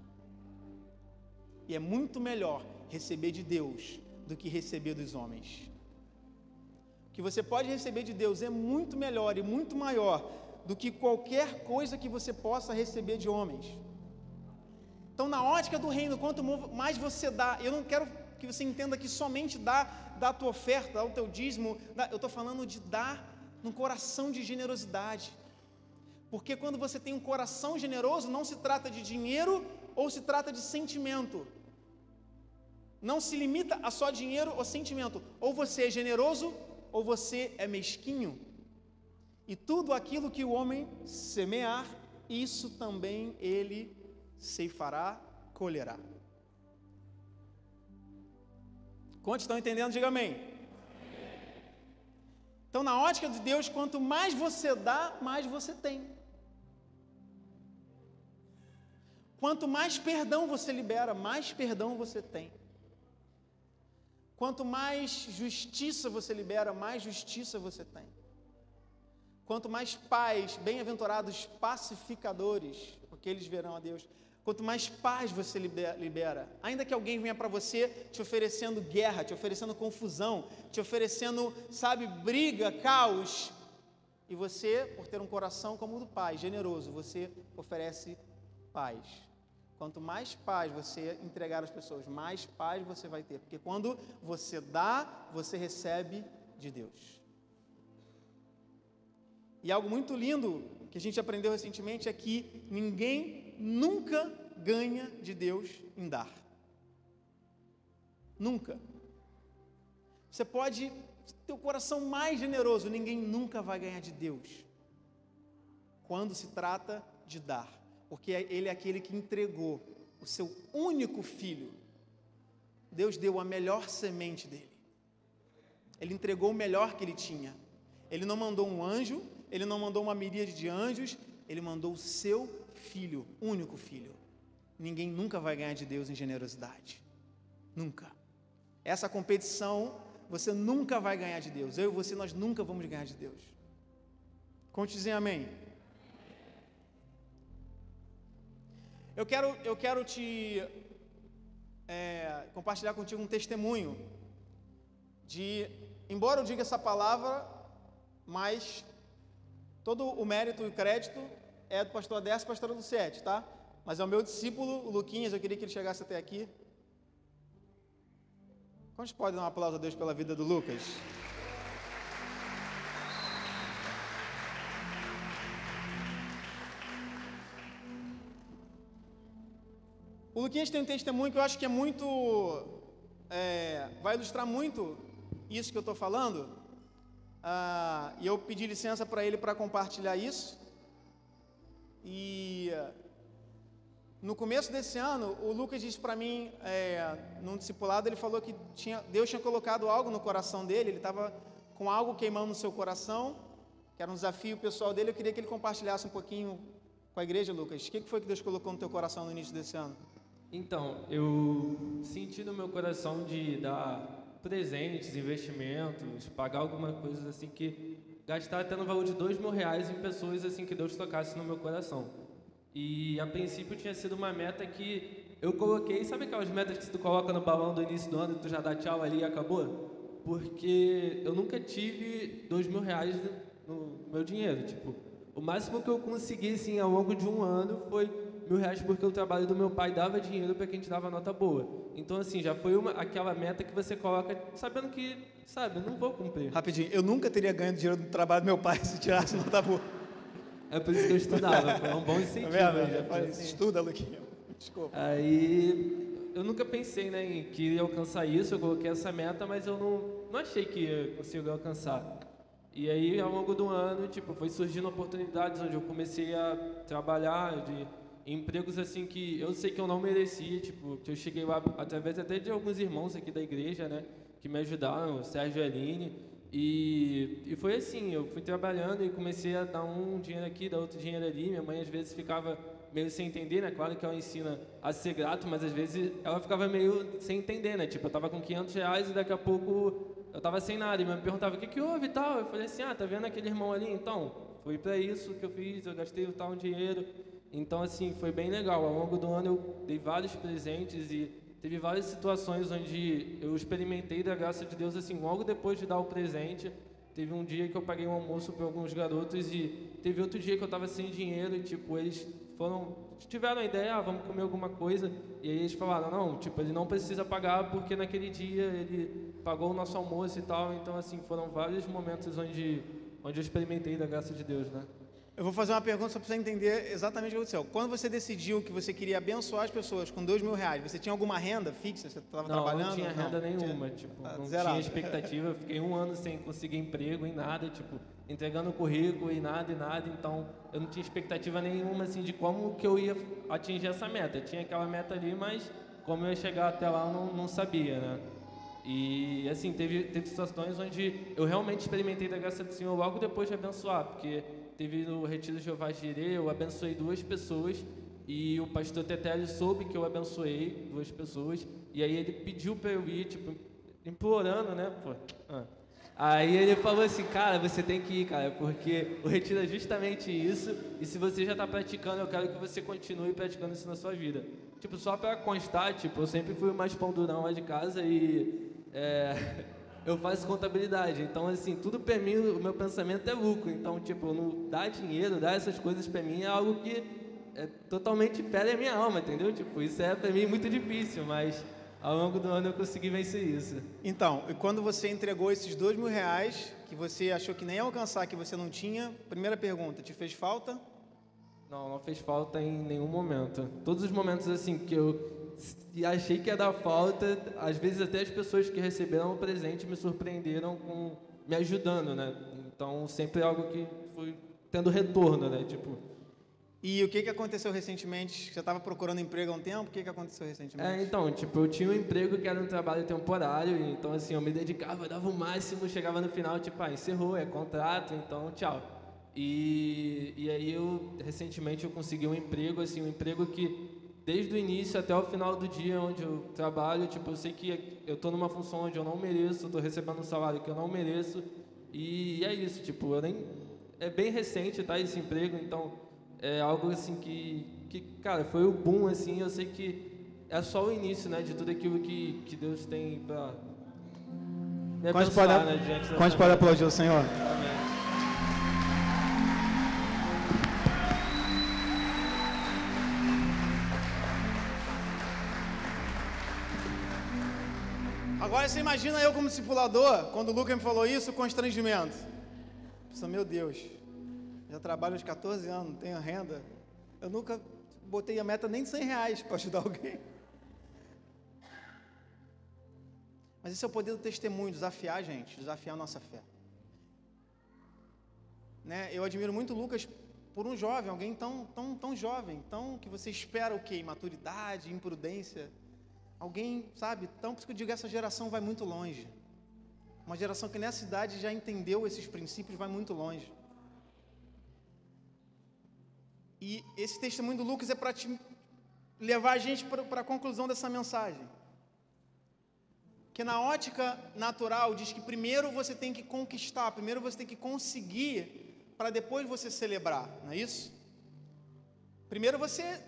E é muito melhor receber de Deus do que receber dos homens. O que você pode receber de Deus é muito melhor e muito maior do que qualquer coisa que você possa receber de homens. Então, na ótica do reino, quanto mais você dá, eu não quero que você entenda que somente dá a tua oferta, dá o teu dízimo, eu estou falando de dar num coração de generosidade. Porque quando você tem um coração generoso, não se trata de dinheiro ou se trata de sentimento. Não se limita a só dinheiro ou sentimento. Ou você é generoso ou você é mesquinho. E tudo aquilo que o homem semear, isso também ele ceifará, colherá. Quantos estão entendendo? Diga amém. Então, na ótica de Deus, quanto mais você dá, mais você tem. Quanto mais perdão você libera, mais perdão você tem. Quanto mais justiça você libera, mais justiça você tem. Quanto mais paz, bem-aventurados pacificadores, porque eles verão a Deus. Quanto mais paz você libera, ainda que alguém venha para você te oferecendo guerra, te oferecendo confusão, te oferecendo, briga, caos, e você, por ter um coração como o do Pai, generoso, você oferece paz. Quanto mais paz você entregar às pessoas, mais paz você vai ter, porque quando você dá, você recebe de Deus. E algo muito lindo que a gente aprendeu recentemente é que ninguém nunca ganha de Deus em dar. Nunca. Você pode ter o coração mais generoso, ninguém nunca vai ganhar de Deus quando se trata de dar, porque Ele é aquele que entregou o seu único filho. Deus deu a melhor semente dele. Ele entregou o melhor que ele tinha. Ele não mandou um anjo, ele não mandou uma miríade de anjos, ele mandou o seu filho, único filho. Ninguém nunca vai ganhar de Deus em generosidade. Nunca. Essa competição você nunca vai ganhar de Deus. Eu e você, nós nunca vamos ganhar de Deus. Conte dizer amém. Eu quero te compartilhar contigo um testemunho embora eu diga essa palavra, mas todo o mérito e o crédito é do pastor Adércio e pastora Lucete, tá? Mas é o meu discípulo, o Luquinhas, eu queria que ele chegasse até aqui. Quantos podem dar um aplauso a Deus pela vida do Lucas? O Luquinhas tem um testemunho que eu acho que é muito... vai ilustrar muito isso que eu estou falando. E eu pedi licença para ele para compartilhar isso. E no começo desse ano, o Lucas disse para mim, num discipulado, ele falou que Deus tinha colocado algo no coração dele, ele estava com algo queimando no seu coração, que era um desafio pessoal dele. Eu queria que ele compartilhasse um pouquinho com a igreja, Lucas. O que foi que Deus colocou no teu coração no início desse ano? Então, eu senti no meu coração de dar presentes, investimentos, pagar alguma coisa assim, que gastar até no valor de R$2.000 em pessoas assim que Deus tocasse no meu coração. E a princípio tinha sido uma meta que eu coloquei, sabe aquelas metas que tu coloca no balão do início do ano e tu já dá tchau ali e acabou? Porque eu nunca tive R$2.000 no meu dinheiro, tipo, o máximo que eu consegui assim ao longo de um ano foi R$1.000, porque o trabalho do meu pai dava dinheiro para quem te dava nota boa. Então, assim, já foi aquela meta que você coloca sabendo que, sabe, eu não vou cumprir. Rapidinho, eu nunca teria ganho dinheiro do trabalho do meu pai se tirasse nota boa. É por isso que eu estudava, foi um bom incentivo. Estuda, Luquinha. Desculpa. Aí, eu nunca pensei, né, em que ia alcançar isso, eu coloquei essa meta, mas eu não achei que ia conseguir alcançar. E aí, ao longo do ano, tipo, foi surgindo oportunidades onde eu comecei a trabalhar empregos assim que eu sei que eu não merecia, tipo, que eu cheguei lá através até de alguns irmãos aqui da igreja, né, que me ajudaram, o Sérgio e a Aline, e foi assim, eu fui trabalhando e comecei a dar um dinheiro aqui, dar outro dinheiro ali. Minha mãe às vezes ficava meio sem entender, né, claro que ela ensina a ser grato, mas às vezes ela ficava meio sem entender, né, tipo, eu tava com R$500 e daqui a pouco eu tava sem nada, e me perguntava o que houve e tal. Eu falei assim, tá vendo aquele irmão ali? Então, foi para isso que eu fiz, eu gastei o tal dinheiro. Então, assim, foi bem legal. Ao longo do ano eu dei vários presentes e teve várias situações onde eu experimentei da graça de Deus, assim, logo depois de dar o presente. Teve um dia que eu paguei um almoço para alguns garotos e teve outro dia que eu estava sem dinheiro e, tipo, eles tiveram a ideia, vamos comer alguma coisa, e aí eles falaram, não, tipo, ele não precisa pagar porque naquele dia ele pagou o nosso almoço e tal. Então, assim, foram vários momentos onde eu experimentei da graça de Deus, né? Eu vou fazer uma pergunta só para você entender exatamente o que aconteceu. Quando você decidiu que você queria abençoar as pessoas com R$2.000, você tinha alguma renda fixa? Você estava trabalhando? Não tinha renda nenhuma, tipo, não tinha expectativa. Eu fiquei um ano sem conseguir emprego em nada, tipo, entregando currículo e nada, então eu não tinha expectativa nenhuma, assim, de como que eu ia atingir essa meta. Eu tinha aquela meta ali, mas como eu ia chegar até lá, eu não sabia, né? E, assim, teve situações onde eu realmente experimentei da graça do Senhor logo depois de abençoar, porque teve no Retiro Jeová Jireh, eu abençoei 2 pessoas e o pastor Tetelio soube que eu abençoei 2 pessoas e aí ele pediu para eu ir, tipo, implorando, né, pô. Aí ele falou assim, cara, você tem que ir, cara, porque o Retiro é justamente isso, e se você já está praticando, eu quero que você continue praticando isso na sua vida. Tipo, só para constar, tipo, eu sempre fui o mais pão durão lá de casa e eu faço contabilidade, então, assim, tudo para mim, o meu pensamento é lucro. Então, tipo, não dar dinheiro, dar essas coisas para mim é algo que totalmente fere a minha alma, entendeu? Tipo, isso é para mim muito difícil, mas ao longo do ano eu consegui vencer isso. Então, e quando você entregou esses R$2.000, que você achou que nem ia alcançar, que você não tinha, primeira pergunta, te fez falta? Não fez falta em nenhum momento. Todos os momentos, assim, que eu achei que ia dar falta, às vezes até as pessoas que receberam o presente me surpreenderam me ajudando, né? Então, sempre é algo que foi tendo retorno, né? Tipo... E o que aconteceu recentemente? Você estava procurando emprego há um tempo? O que aconteceu recentemente? Então, tipo, eu tinha um emprego que era um trabalho temporário, então, assim, eu me dedicava, dava o máximo, chegava no final, tipo, encerrou, é contrato, então, tchau. E aí, recentemente, eu consegui um emprego, assim, um emprego que desde o início até o final do dia onde eu trabalho, tipo, eu sei que eu tô numa função onde eu não mereço, eu tô recebendo um salário que eu não mereço, e é isso, tipo, é bem recente, tá, esse emprego, então é algo assim que cara, foi o boom, assim, eu sei que é só o início, né, de tudo aquilo que Deus tem para me abençoar, né, diante da Quantos podem aplaudir o Senhor? Amém. Agora você imagina eu como discipulador, quando o Lucas me falou isso, o constrangimento. Pensa, meu Deus, já trabalho há uns 14 anos, não tenho renda. Eu nunca botei a meta nem de R$100 para ajudar alguém. Mas esse é o poder do testemunho, desafiar a gente, desafiar a nossa fé. Né? Eu admiro muito o Lucas por um jovem, alguém tão jovem, que você espera o quê? Imaturidade, imprudência. Alguém, sabe, por isso que eu digo, essa geração vai muito longe. Uma geração que nessa idade já entendeu esses princípios, vai muito longe. E esse testemunho do Lucas é para levar a gente para a conclusão dessa mensagem. Que na ótica natural diz que primeiro você tem que conquistar, primeiro você tem que conseguir, para depois você celebrar, não é isso? Primeiro você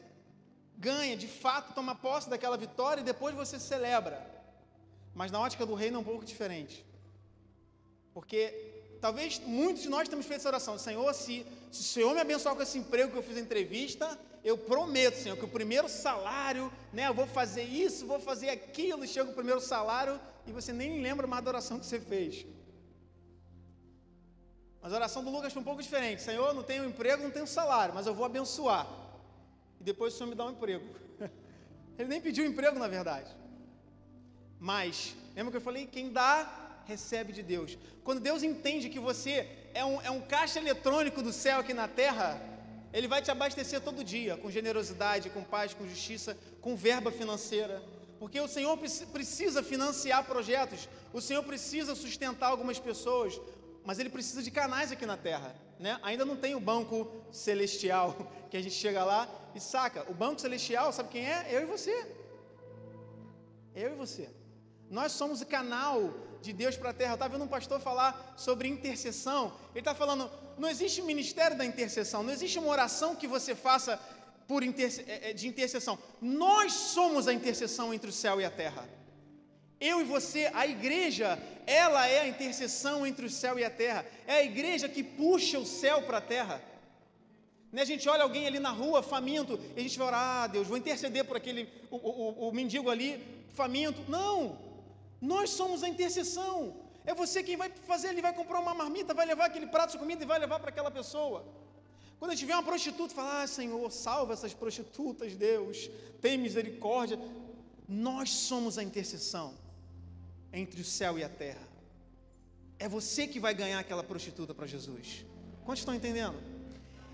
ganha, de fato, toma posse daquela vitória e depois você celebra. Mas na ótica do reino é um pouco diferente. Porque talvez muitos de nós temos feito essa oração: Senhor, se o Senhor me abençoar com esse emprego que eu fiz a entrevista, eu prometo, Senhor, que o primeiro salário, né, eu vou fazer isso, vou fazer aquilo, e chega o primeiro salário e você nem lembra mais da oração que você fez. Mas a oração do Lucas foi um pouco diferente: Senhor, não tenho emprego, não tenho salário, mas eu vou abençoar. E depois o Senhor me dá um emprego. Ele nem pediu emprego, na verdade. Mas, lembra que eu falei? Quem dá, recebe de Deus. Quando Deus entende que você é um caixa eletrônico do céu aqui na terra, Ele vai te abastecer todo dia, com generosidade, com paz, com justiça, com verba financeira. Porque o Senhor precisa financiar projetos, o Senhor precisa sustentar algumas pessoas, mas Ele precisa de canais aqui na terra, né? Ainda não tem o banco celestial, que a gente chega lá e saca. O banco celestial, sabe quem é? Eu e você. Eu e você. Nós somos o canal de Deus para a terra. Eu estava vendo um pastor falar sobre intercessão. Ele está falando, não existe ministério da intercessão, não existe uma oração que você faça de intercessão. Nós somos a intercessão entre o céu e a terra. Eu e você, a igreja, ela é a intercessão entre o céu e a terra. É a igreja que puxa o céu para a terra. Né? A gente olha alguém ali na rua, faminto, e a gente vai orar: ah, Deus, vou interceder por aquele, o mendigo ali, faminto. Não, nós somos a intercessão. É você quem vai fazer, ele vai comprar uma marmita, vai levar aquele prato de comida e vai levar para aquela pessoa. Quando a gente vê uma prostituta, fala: ah, Senhor, salva essas prostitutas, Deus, tem misericórdia. Nós somos a intercessão entre o céu e a terra. É você que vai ganhar aquela prostituta para Jesus. Quantos estão entendendo?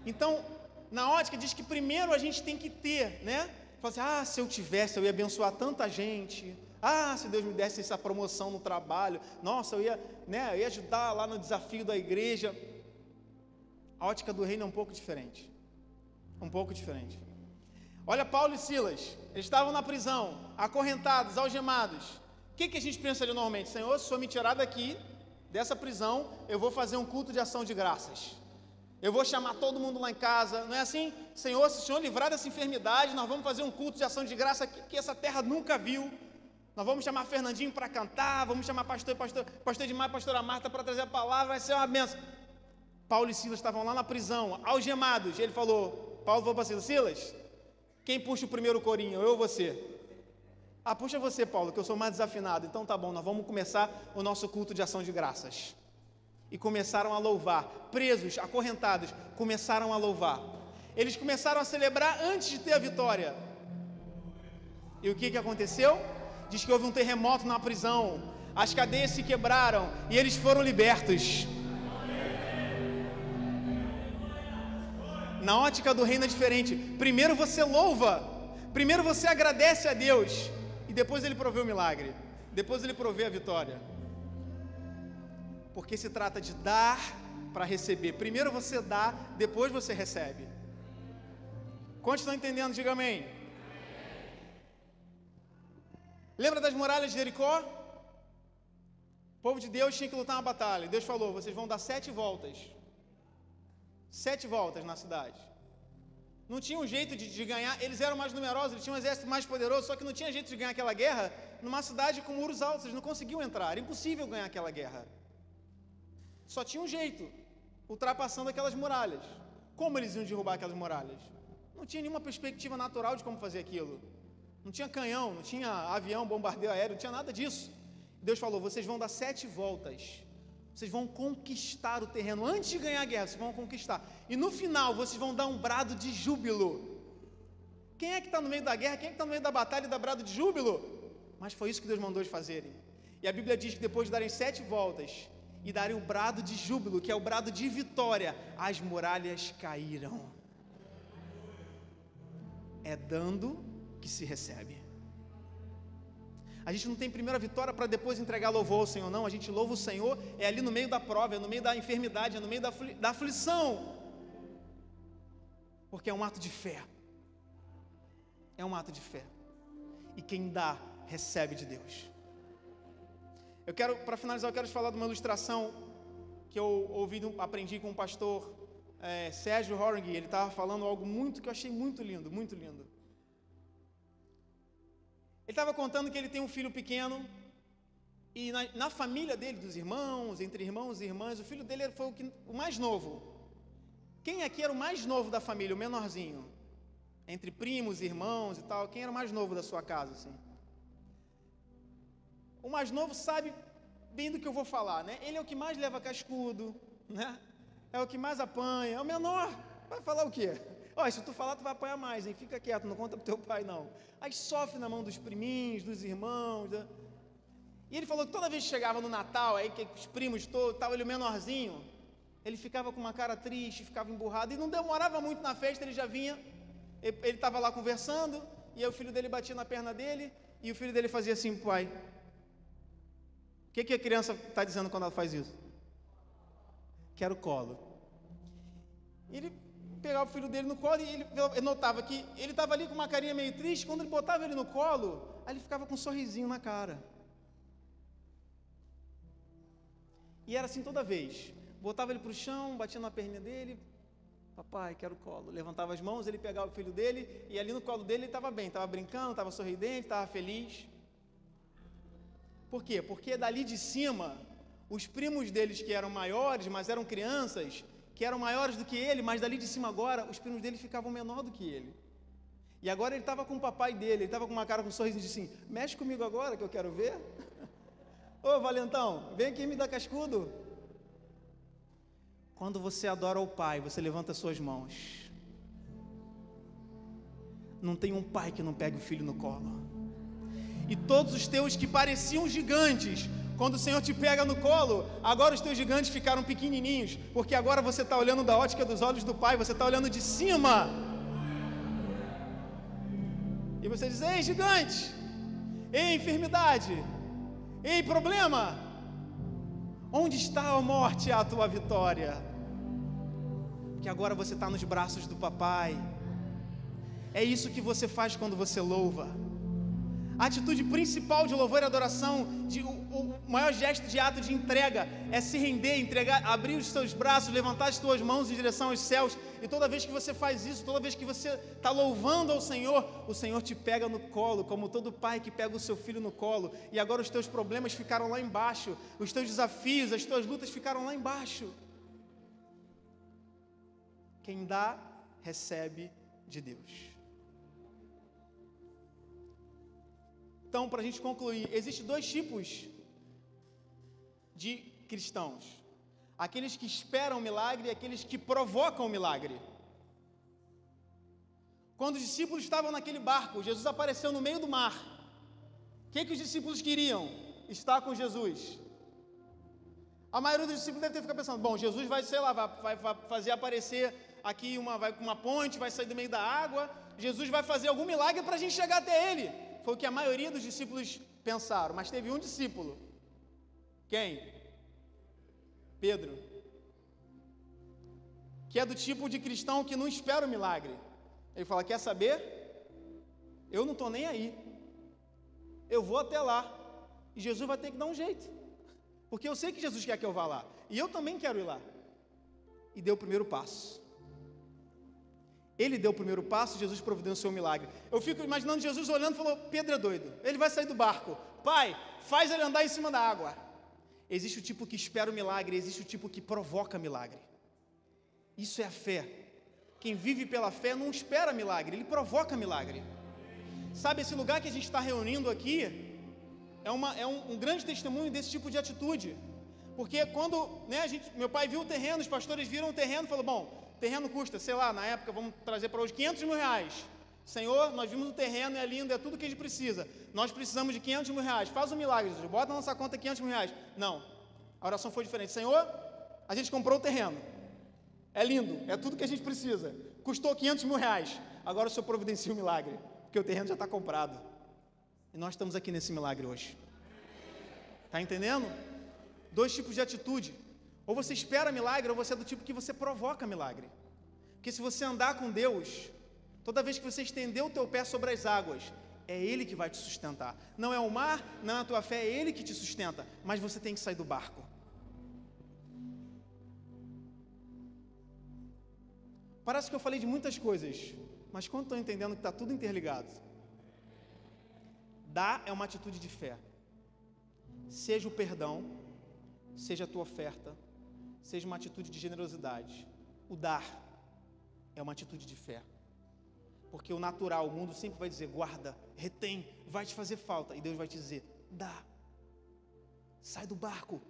Então, na ótica diz que primeiro a gente tem que ter, né? Fala assim: ah, se eu tivesse, eu ia abençoar tanta gente. Ah, se Deus me desse essa promoção no trabalho, nossa, eu ia ajudar lá no desafio da igreja. A ótica do reino é um pouco diferente. Um pouco diferente. Olha Paulo e Silas, eles estavam na prisão, acorrentados, algemados. O que a gente pensa ali normalmente? Senhor, se o Senhor me tirar daqui, dessa prisão, eu vou fazer um culto de ação de graças. Eu vou chamar todo mundo lá em casa, não é assim? Senhor, se o Senhor livrar dessa enfermidade, nós vamos fazer um culto de ação de graça que essa terra nunca viu. Nós vamos chamar Fernandinho para cantar, vamos chamar pastor Edmar e pastora Marta para trazer a palavra, vai ser uma bênção. Paulo e Silas estavam lá na prisão, algemados, e ele falou, Paulo falou para Silas: Silas, quem puxa o primeiro corinho, eu ou você? Ah, puxa você, Paulo, que eu sou mais desafinado. Então tá bom, nós vamos começar o nosso culto de ação de graças. E começaram a louvar, presos, acorrentados, começaram a louvar. Eles começaram a celebrar antes de ter a vitória. E o que aconteceu? Diz que houve um terremoto na prisão, as cadeias se quebraram e eles foram libertos. Na ótica do reino é diferente. Primeiro você louva, primeiro você agradece a Deus, e depois Ele provê o milagre, depois Ele provê a vitória. Porque se trata de dar para receber. Primeiro você dá, depois você recebe. Quantos estão entendendo? Diga amém. Lembra das muralhas de Jericó? O povo de Deus tinha que lutar uma batalha. Deus falou, vocês vão dar 7 voltas. 7 voltas na cidade. Não tinha um jeito de ganhar, eles eram mais numerosos, eles tinham um exército mais poderoso, só que não tinha jeito de ganhar aquela guerra numa cidade com muros altos, eles não conseguiam entrar, era impossível ganhar aquela guerra. Só tinha um jeito, ultrapassando aquelas muralhas. Como eles iam derrubar aquelas muralhas? Não tinha nenhuma perspectiva natural de como fazer aquilo. Não tinha canhão, não tinha avião, bombardeio aéreo, não tinha nada disso. Deus falou, vocês vão dar 7 voltas. Vocês vão conquistar o terreno. Antes de ganhar a guerra, vocês vão conquistar. E no final, vocês vão dar um brado de júbilo. Quem é que está no meio da guerra? Quem é que está no meio da batalha e dá brado de júbilo? Mas foi isso que Deus mandou eles fazerem. E a Bíblia diz que depois de darem 7 voltas e darem o brado de júbilo, que é o brado de vitória, as muralhas caíram. É dando que se recebe. A gente não tem primeiro a vitória para depois entregar louvor ao Senhor, não. A gente louva o Senhor, é ali no meio da prova, é no meio da enfermidade, é no meio da aflição. Porque é um ato de fé. É um ato de fé. E quem dá, recebe de Deus. Para finalizar, eu quero te falar de uma ilustração que eu aprendi com o pastor Sérgio Horring. Ele estava falando algo que eu achei muito lindo, muito lindo. Ele estava contando que ele tem um filho pequeno e na família dele, dos irmãos, entre irmãos e irmãs, o filho dele foi o mais novo. Quem aqui era o mais novo da família, o menorzinho? Entre primos, irmãos e tal, quem era o mais novo da sua casa, assim? O mais novo sabe bem do que eu vou falar, né? Ele é o que mais leva cascudo, né? É o que mais apanha, é o menor. Vai falar o quê? Olha, se tu falar, tu vai apanhar mais, hein? Fica quieto, não conta pro teu pai, não. Aí sofre na mão dos priminhos, dos irmãos. E ele falou que toda vez que chegava no Natal, aí que os primos todos, tal, ele o menorzinho, ele ficava com uma cara triste, ficava emburrado, e não demorava muito na festa, ele já vinha, ele estava lá conversando, e aí o filho dele batia na perna dele, e o filho dele fazia assim, pai. O que a criança está dizendo quando ela faz isso? Quero colo. Ele pegava o filho dele no colo e ele notava que ele estava ali com uma carinha meio triste. Quando ele botava ele no colo, aí ele ficava com um sorrisinho na cara. E era assim toda vez. Botava ele para o chão, batia na perninha dele. Papai, quero colo. Levantava as mãos, ele pegava o filho dele e ali no colo dele ele estava bem, estava brincando, estava sorridente, estava feliz. Por quê? Porque dali de cima, os primos deles que eram maiores, mas eram crianças, que eram maiores do que ele, mas dali de cima agora, os primos dele ficavam menor do que ele. E agora ele estava com o papai dele, ele estava com uma cara com um sorriso de assim, mexe comigo agora que eu quero ver. Ô Valentão, vem aqui me dar cascudo. Quando você adora o pai, você levanta suas mãos. Não tem um pai que não pegue o filho no colo. E todos os teus que pareciam gigantes, quando o Senhor te pega no colo, agora os teus gigantes ficaram pequenininhos, porque agora você está olhando da ótica dos olhos do Pai, você está olhando de cima. E você diz, ei gigante, ei enfermidade, ei problema, onde está a morte e a tua vitória? Porque agora você está nos braços do Papai. É isso que você faz quando você louva. A atitude principal de louvor e adoração, o maior gesto de ato de entrega, é se render, entregar, abrir os seus braços, levantar as tuas mãos em direção aos céus. E toda vez que você faz isso, toda vez que você está louvando ao Senhor, o Senhor te pega no colo, como todo pai que pega o seu filho no colo. E agora os teus problemas ficaram lá embaixo, os teus desafios, as tuas lutas ficaram lá embaixo. Quem dá, recebe de Deus. Então, para a gente concluir, existem 2 tipos de cristãos. Aqueles que esperam o milagre e aqueles que provocam o milagre. Quando os discípulos estavam naquele barco, Jesus apareceu no meio do mar. O que os discípulos queriam? Estar com Jesus. A maioria dos discípulos deve ter ficado pensando, bom, Jesus vai, sei lá, vai fazer aparecer aqui uma ponte, vai sair do meio da água, Jesus vai fazer algum milagre para a gente chegar até Ele. Foi o que a maioria dos discípulos pensaram, mas teve um discípulo. Quem? Pedro. Que é do tipo de cristão que não espera o milagre. Ele fala, quer saber? Eu não estou nem aí. eu vou até lá, e Jesus vai ter que dar um jeito, porque eu sei que Jesus quer que eu vá lá, e eu também quero ir lá. E deu o primeiro passo. Ele deu o primeiro passo, Jesus providenciou o milagre. Eu fico imaginando Jesus olhando e falou: Pedro é doido, ele vai sair do barco. Pai, faz ele andar em cima da água. Existe o tipo que espera o milagre, existe o tipo que provoca milagre. Isso é a fé. Quem vive pela fé não espera milagre, ele provoca milagre. Sabe, esse lugar que a gente está reunindo aqui é um grande testemunho desse tipo de atitude. Porque quando, né, meu pai viu o terreno, os pastores viram o terreno e falou: bom, o terreno custa, sei lá, na época, vamos trazer para hoje, 500 mil reais. Senhor, nós vimos o terreno, é lindo, é tudo que a gente precisa. Nós precisamos de 500 mil reais. Faz um milagre, Jesus, bota na nossa conta 500 mil reais. Não, a oração foi diferente. Senhor, a gente comprou o terreno. É lindo, é tudo que a gente precisa. Custou 500 mil reais. Agora o Senhor providencia o milagre, porque o terreno já está comprado. E nós estamos aqui nesse milagre hoje. Está entendendo? Dois tipos de atitude. Ou você espera milagre, ou você é do tipo que você provoca milagre. Porque se você andar com Deus, toda vez que você estender o teu pé sobre as águas, é Ele que vai te sustentar. Não é o mar, não é a tua fé, é Ele que te sustenta. Mas você tem que sair do barco. Parece que eu falei de muitas coisas, mas quando estou entendendo que está tudo interligado. Dar é uma atitude de fé. Seja o perdão, seja a tua oferta, seja uma atitude de generosidade. O dar é uma atitude de fé. Porque o natural, o mundo sempre vai dizer: guarda, retém, vai te fazer falta. E Deus vai te dizer: dá. Sai do barco,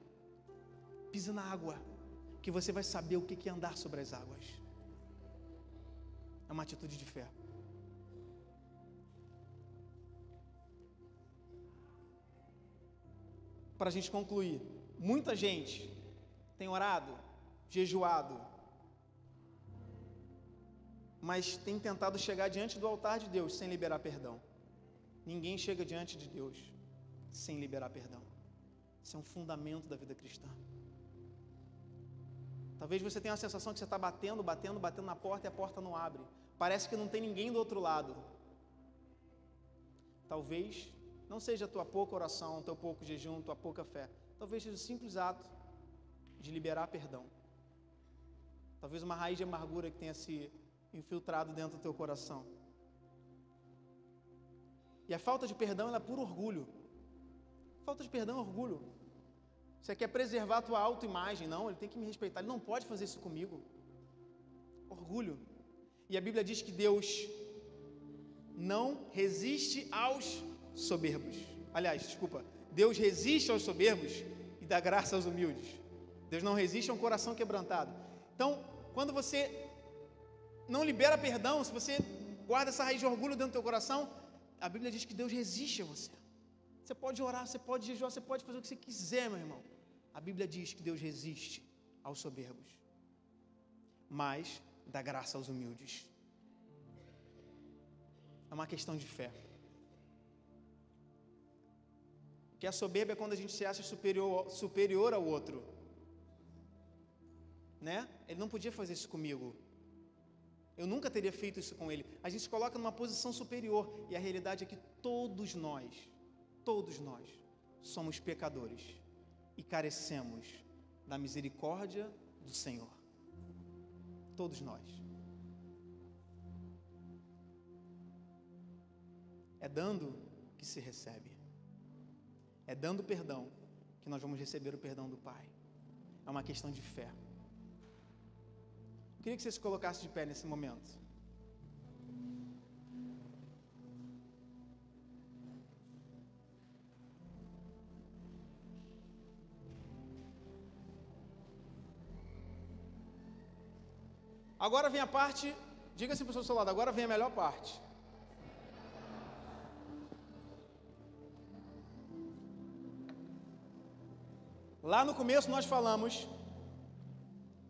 pisa na água, que você vai saber o que é andar sobre as águas. É uma atitude de fé. Para a gente concluir, muita gente tem orado, jejuado, mas tem tentado chegar diante do altar de Deus sem liberar perdão. Ninguém chega diante de Deus sem liberar perdão. Isso é um fundamento da vida cristã. Talvez você tenha a sensação que você está batendo na porta e a porta não abre. Parece que não tem ninguém do outro lado. Talvez não seja a tua pouca oração, o teu pouco jejum, tua pouca fé. Talvez seja o simples ato de liberar perdão. Talvez uma raiz de amargura que tenha se infiltrado dentro do teu coração. E a falta de perdão, ela é puro orgulho. Falta de perdão é orgulho. Você quer preservar a tua autoimagem? Não, ele tem que me respeitar, ele não pode fazer isso comigo. Orgulho. E a Bíblia diz que Deus não resiste aos soberbos. Aliás, desculpa, Deus resiste aos soberbos e dá graça aos humildes. Deus não resiste a um coração quebrantado. Então, quando você não libera perdão, se você guarda essa raiz de orgulho dentro do teu coração, a Bíblia diz que Deus resiste a você. Você pode orar, você pode jejuar, você pode fazer o que você quiser, meu irmão. A Bíblia diz que Deus resiste aos soberbos, mas dá graça aos humildes. É uma questão de fé. Porque a soberba é quando a gente se acha superior ao outro, né? Ele não podia fazer isso comigo. Eu nunca teria feito isso com ele. A gente se coloca numa posição superior. E a realidade é que todos nós somos pecadores e carecemos da misericórdia do Senhor. Todos nós. É dando que se recebe. É dando perdão que nós vamos receber o perdão do Pai. É uma questão de fé. Eu queria que você se colocasse de pé nesse momento. Agora vem a parte, diga assim para o seu lado, agora vem a melhor parte. Lá no começo nós falamos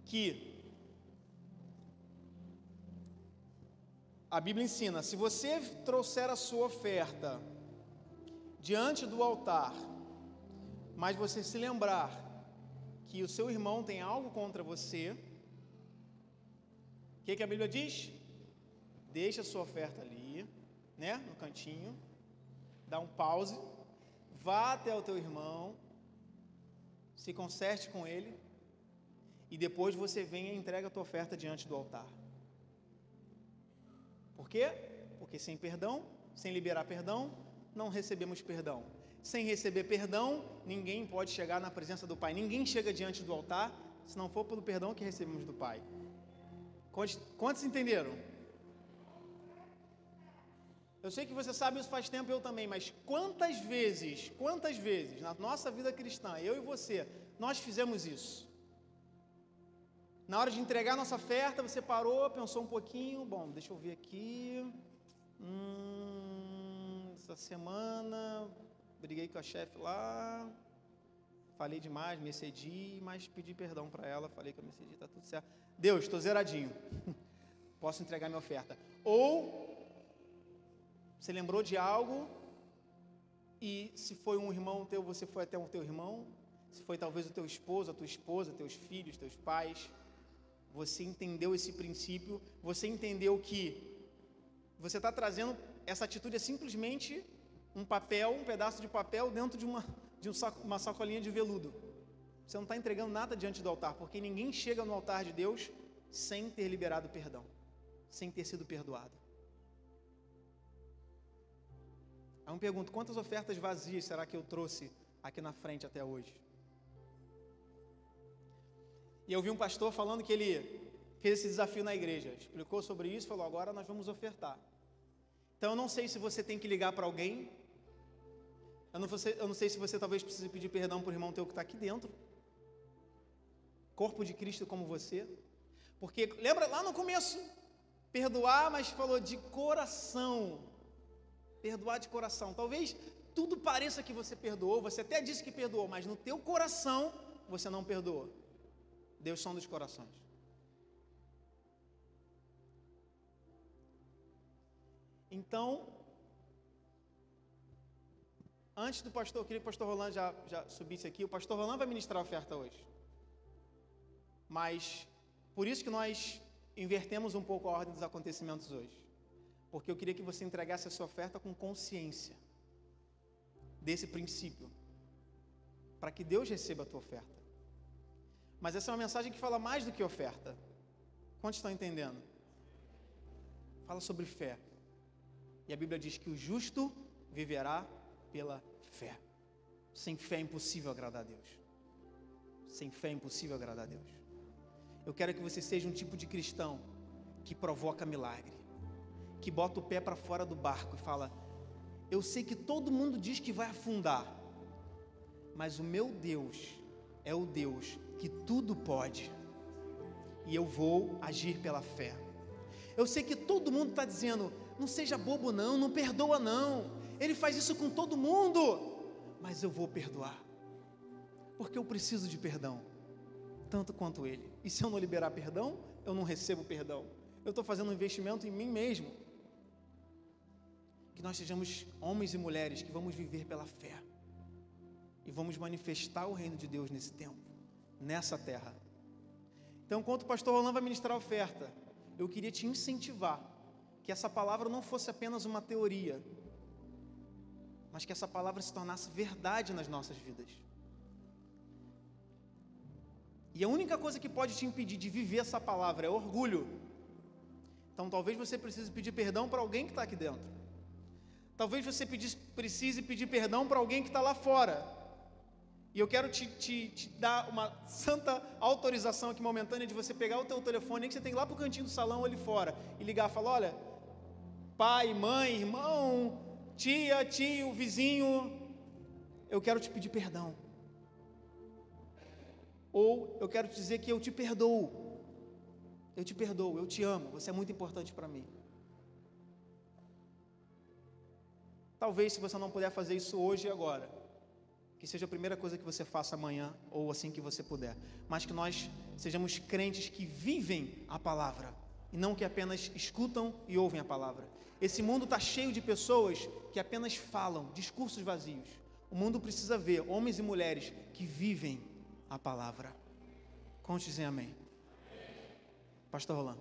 que a Bíblia ensina, se você trouxer a sua oferta diante do altar, mas você se lembrar que o seu irmão tem algo contra você, o que a Bíblia diz? Deixa a sua oferta ali, né, no cantinho, dá um pause vá até o teu irmão, se conserte com ele, e depois você venha e entrega a tua oferta diante do altar. Por quê? Porque sem perdão, sem liberar perdão, não recebemos perdão. Sem receber perdão, ninguém pode chegar na presença do Pai. Ninguém chega diante do altar se não for pelo perdão que recebemos do Pai. Quantos entenderam? Eu sei que você sabe isso faz tempo, eu também, mas quantas vezes, na nossa vida cristã, eu e você, nós fizemos isso? Na hora de entregar nossa oferta, você parou, pensou um pouquinho, bom, deixa eu ver aqui, essa semana, briguei com a chefe lá, falei demais, me excedi, mas pedi perdão para ela, falei que eu me excedi, tá tudo certo. Deus, estou zeradinho, posso entregar minha oferta. Ou você lembrou de algo e se foi um irmão teu, você foi até o teu irmão, se foi talvez o teu esposo, a tua esposa, teus filhos, teus pais, você entendeu esse princípio, você entendeu que você está trazendo, essa atitude é simplesmente um papel, um pedaço de papel dentro de uma sacolinha de veludo. Você não está entregando nada diante do altar, porque ninguém chega no altar de Deus sem ter liberado perdão, sem ter sido perdoado. Aí eu me pergunto, quantas ofertas vazias será que eu trouxe aqui na frente até hoje? E eu vi um pastor falando que ele fez esse desafio na igreja, explicou sobre isso, falou, agora nós vamos ofertar. Então eu não sei se você tem que ligar para alguém, eu não sei se você talvez precise pedir perdão para o irmão teu que está aqui dentro, corpo de Cristo como você, porque lembra lá no começo, perdoar, mas falou de coração, perdoar de coração. Talvez tudo pareça que você perdoou, você até disse que perdoou, mas no teu coração você não perdoou. Deus sonda os corações. Então, antes do pastor, eu queria que o pastor Roland já subisse aqui. O pastor Roland vai ministrar a oferta hoje. Mas, por isso que nós invertemos um pouco a ordem dos acontecimentos hoje. Porque eu queria que você entregasse a sua oferta com consciência desse princípio, para que Deus receba a tua oferta. Mas essa é uma mensagem que fala mais do que oferta. Quantos estão entendendo? Fala sobre fé. E a Bíblia diz que o justo viverá pela fé. Sem fé é impossível agradar a Deus. Sem fé é impossível agradar a Deus. Eu quero que você seja um tipo de cristão que provoca milagre, que bota o pé para fora do barco e fala, eu sei que todo mundo diz que vai afundar, mas o meu Deus é o Deus que tudo pode, e eu vou agir pela fé. Eu sei que todo mundo está dizendo, não seja bobo não, não perdoa não, ele faz isso com todo mundo, mas eu vou perdoar, porque eu preciso de perdão, tanto quanto ele, e se eu não liberar perdão, eu não recebo perdão, eu estou fazendo um investimento em mim mesmo. Que nós sejamos homens e mulheres que vamos viver pela fé e vamos manifestar o reino de Deus nesse tempo, nessa terra. Então, enquanto o pastor Roland vai ministrar a oferta, eu queria te incentivar que essa palavra não fosse apenas uma teoria, mas que essa palavra se tornasse verdade nas nossas vidas. E a única coisa que pode te impedir de viver essa palavra é orgulho. Então talvez você precise pedir perdão para alguém que está aqui dentro. Talvez você precise pedir perdão para alguém que está lá fora. E eu quero te dar uma santa autorização aqui momentânea de você pegar o teu telefone que você tem lá para o cantinho do salão ali fora e ligar e falar, olha, pai, mãe, irmão, tia, tio, vizinho, eu quero te pedir perdão. Ou eu quero te dizer que eu te perdoo. Eu te perdoo, eu te amo, você é muito importante para mim. Talvez se você não puder fazer isso hoje e agora, que seja a primeira coisa que você faça amanhã ou assim que você puder, mas que nós sejamos crentes que vivem a palavra e não que apenas escutam e ouvem a palavra. Esse mundo está cheio de pessoas que apenas falam, discursos vazios. O mundo precisa ver homens e mulheres que vivem a palavra. Quantos dizem amém? Pastor Roland.